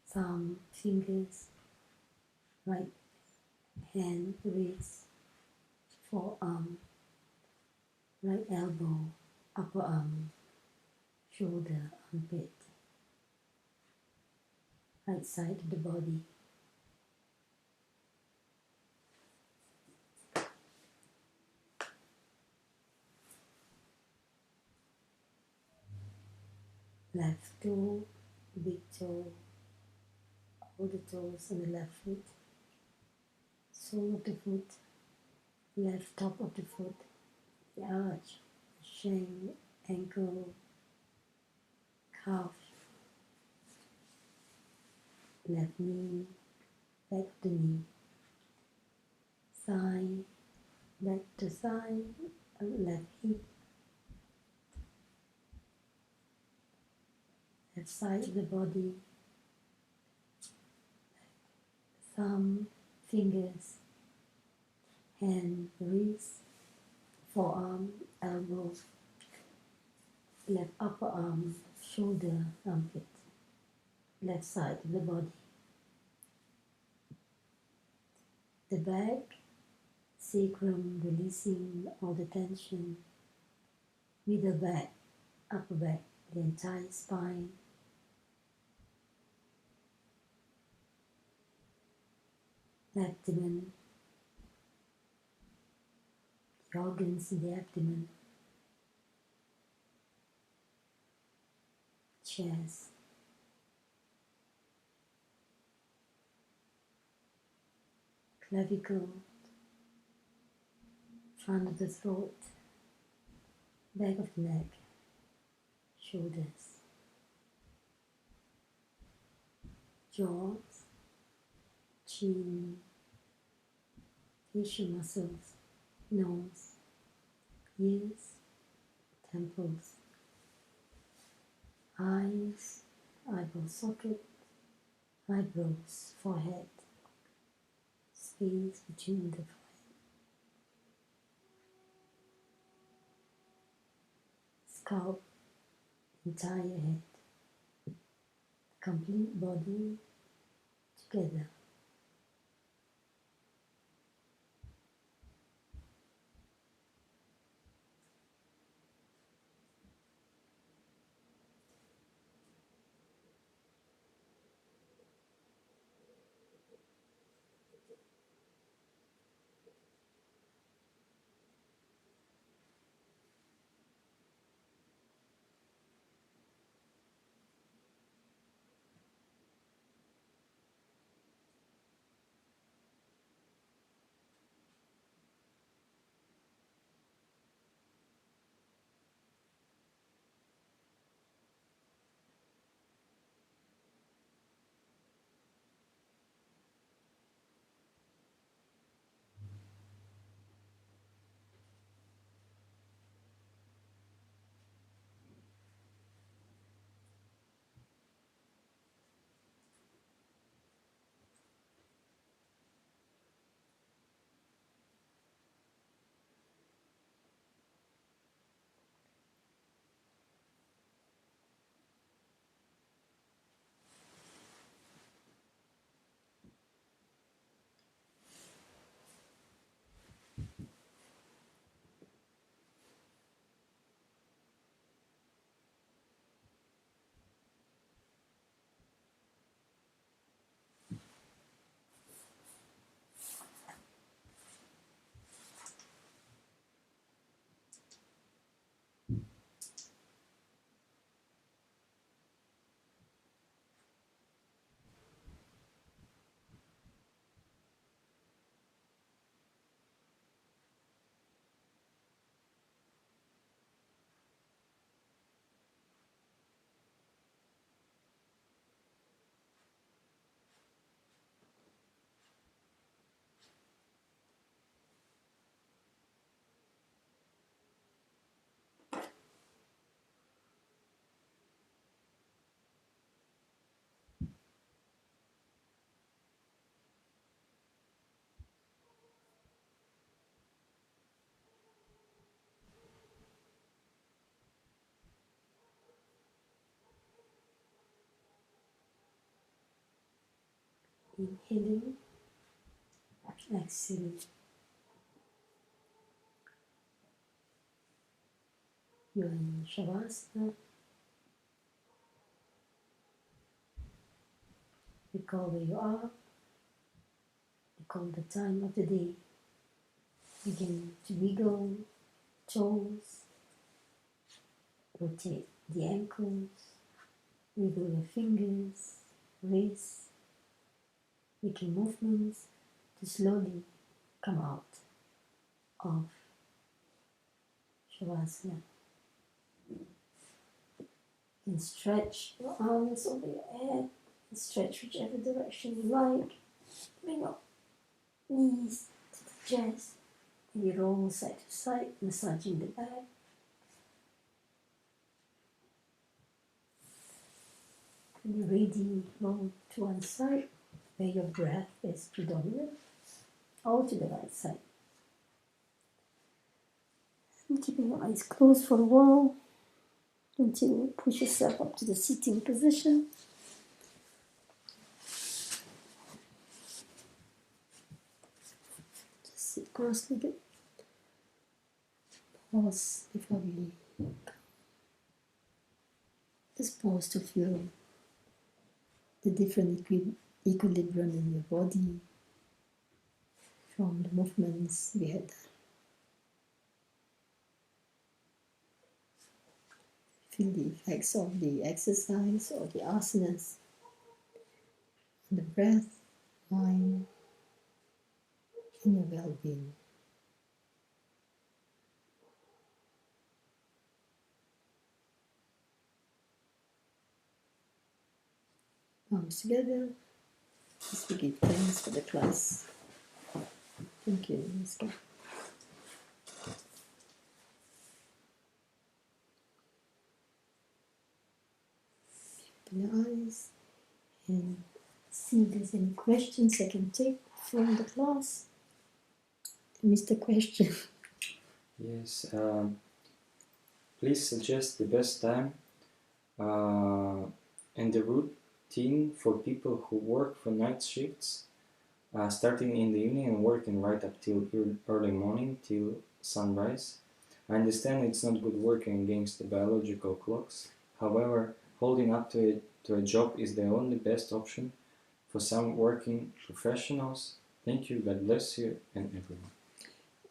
Thumb, fingers, right hand, wrist, forearm, right elbow, upper arm, shoulder, armpit, right side of the body. Left toe, big toe, all the toes on the left foot, sole of the foot, left top of the foot, the arch, the shank, ankle, calf, left knee, back of the knee, thigh, back to thigh, left hip, left side of the body, thumb, fingers, hand, wrist, forearm, elbow, left upper arm, shoulder, armpit, left side of the body. The back, sacrum, releasing all the tension, middle back, upper back, the entire spine, abdomen, the organs in the abdomen, chest, clavicle, front of the throat, back of the neck, shoulders, jaws, chin, facial muscles, nose, ears, temples, eyes, eyeball socket, eyebrows, forehead, space between the forehead, scalp, entire head, complete body together. Inhaling, exhaling. You're in Shavasana. Recall where you are. Recall the time of the day. Begin to wiggle toes. Rotate the ankles. Wiggle your fingers, wrists. Making movements to slowly come out of Shavasana. And stretch your arms over your head. And stretch whichever direction you like. Bring up knees to the chest. And you roll side to side, massaging the back. When you're ready, roll to one side where your breath is predominant, or to the right side. And keeping your eyes closed for a while until you push yourself up to the sitting position. Just sit cross-legged. Pause before we just pause to feel the different equilibrium in your body from the movements we had done. Feel the effects of the exercise or the asanas on the breath, mind, and your well-being. Palms together as we give thanks for the class. Thank you, Namaskar. Open your eyes and see if there's any questions I can take from the class. Mr. Question. Yes, please suggest the best time and the routine for people who work for night shifts, starting in the evening and working right up till early morning, till sunrise. I understand it's not good working against the biological clocks. However, holding up to a job is the only best option for some working professionals. Thank you, God bless you and everyone.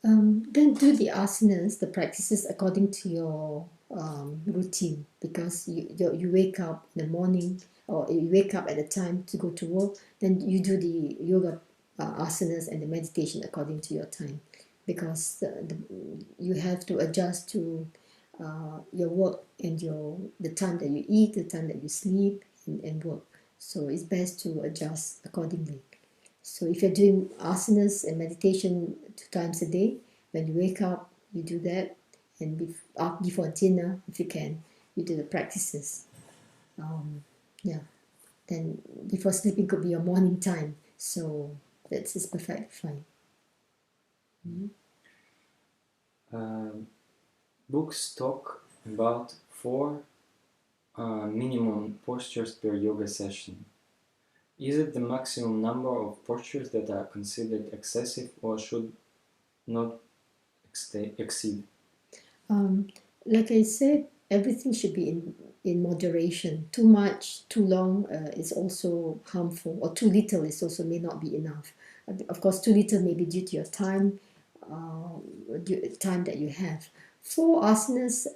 Then do the asanas, the practices according to your routine, because you wake up in the morning or you wake up at a time to go to work, then you do the yoga asanas and the meditation according to your time, because you have to adjust to your work and the time that you eat, the time that you sleep and work. So it's best to adjust accordingly. So if you're doing asanas and meditation 2 times a day, when you wake up, you do that, and before dinner, if you can, you do the practices. Then before sleeping could be your morning time, so that's just perfectly fine. Books talk about 4 minimum postures per yoga session. Is it the maximum number of postures that are considered excessive or should not exceed? Like I said, everything should be in moderation. Too much, too long is also harmful, or too little is also may not be enough. Of course, too little may be due to your time, time that you have. 4 asanas,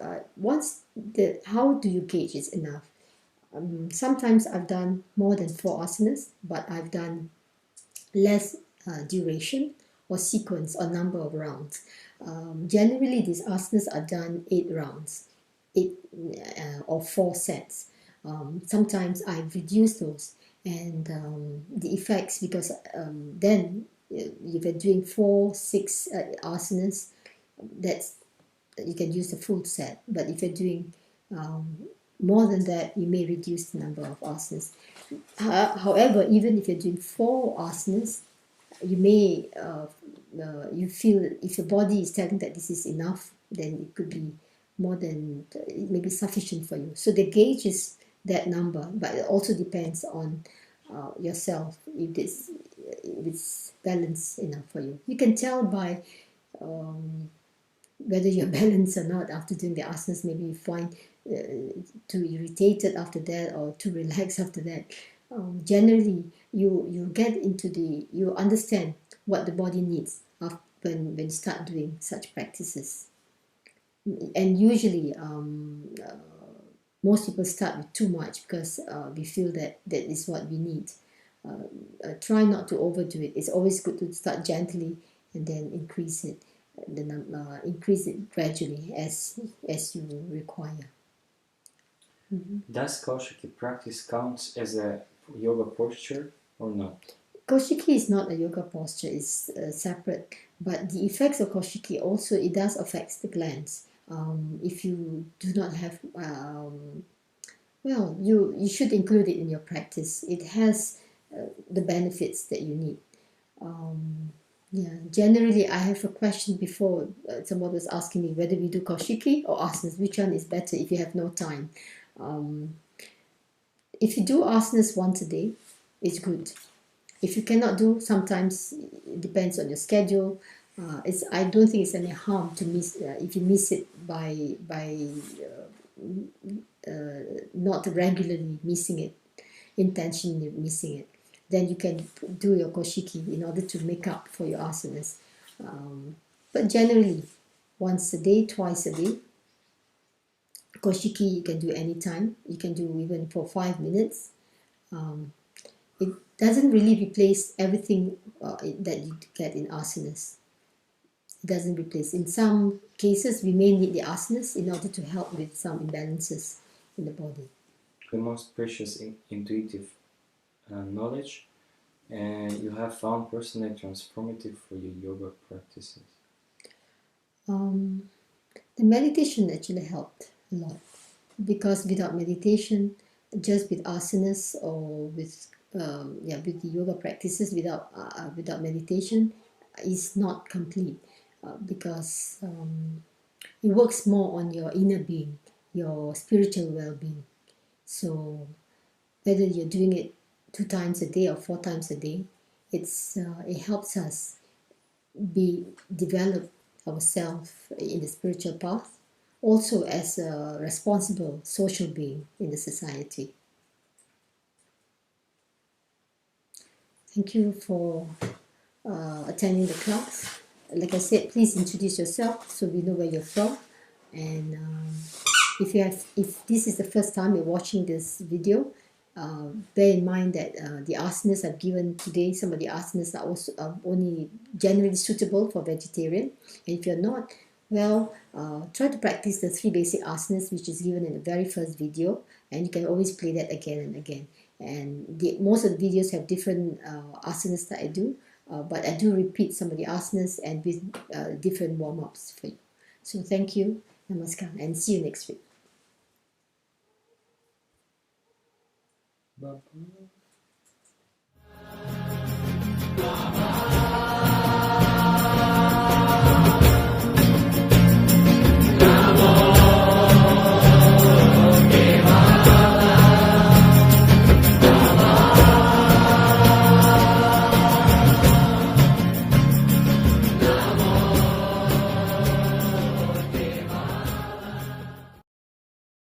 how do you gauge it's enough? Sometimes I've done more than 4 asanas, but I've done less duration or sequence or number of rounds. Generally, these asanas are done 8 rounds, 8 or 4 sets. Sometimes I've reduced those, and the effects, because then if you're doing 4, 6 asanas, that's you can use the full set. But if you're doing more than that, you may reduce the number of asanas. However, even if you're doing 4 asanas, you may you feel, if your body is telling that this is enough, then it could be more than, it may be sufficient for you. So the gauge is that number, but it also depends on yourself if it's balanced enough for you. You can tell by whether you're balanced or not after doing the asanas. Maybe you find too irritated after that or too relaxed after that. Generally, you get into you understand what the body needs when you start doing such practices. And usually, most people start with too much because we feel that is what we need. Try not to overdo it. It's always good to start gently and then increase it. Increase it gradually as you require. Does Koshiki practice counts as a yoga posture or not? Koshiki is not a yoga posture, it's separate. But the effects of Koshiki also, it does affect the glands. If you do not have, well, you should include it in your practice. It has the benefits that you need. Yeah, generally, I have a question before. Someone was asking me whether we do Koshiki or asanas. Which one is better if you have no time? If you do asanas once a day, it's good. If you cannot do, sometimes it depends on your schedule. I don't think it's any harm to miss if you miss it by not regularly missing it, intentionally missing it. Then you can do your koshiki in order to make up for your asanas. But generally, once a day, twice a day. Koshiki you can do anytime. You can do even for 5 minutes. It doesn't really replace everything that you get in asanas. It doesn't replace. In some cases, we may need the asanas in order to help with some imbalances in the body. The most precious intuitive knowledge you have found personally transformative for your yoga practices? The meditation actually helped a lot, because without meditation, just with asanas or with with the yoga practices without meditation is not complete, because it works more on your inner being, your spiritual well-being. So whether you're doing it 2 times a day or 4 times a day, it helps us develop ourselves in the spiritual path, also as a responsible social being in the society. Thank you for attending the class. Like I said, please introduce yourself so we know where you're from. And if this is the first time you're watching this video, bear in mind that the asanas I've given today, some of the asanas are also only generally suitable for vegetarian. And if you're not, well, try to practice the 3 basic asanas which is given in the very first video, and you can always play that again and again. And most of the videos have different asanas that I do, but I do repeat some of the asanas and with different warm-ups for you. So thank you, namaskar, and see you next week. Bye-bye.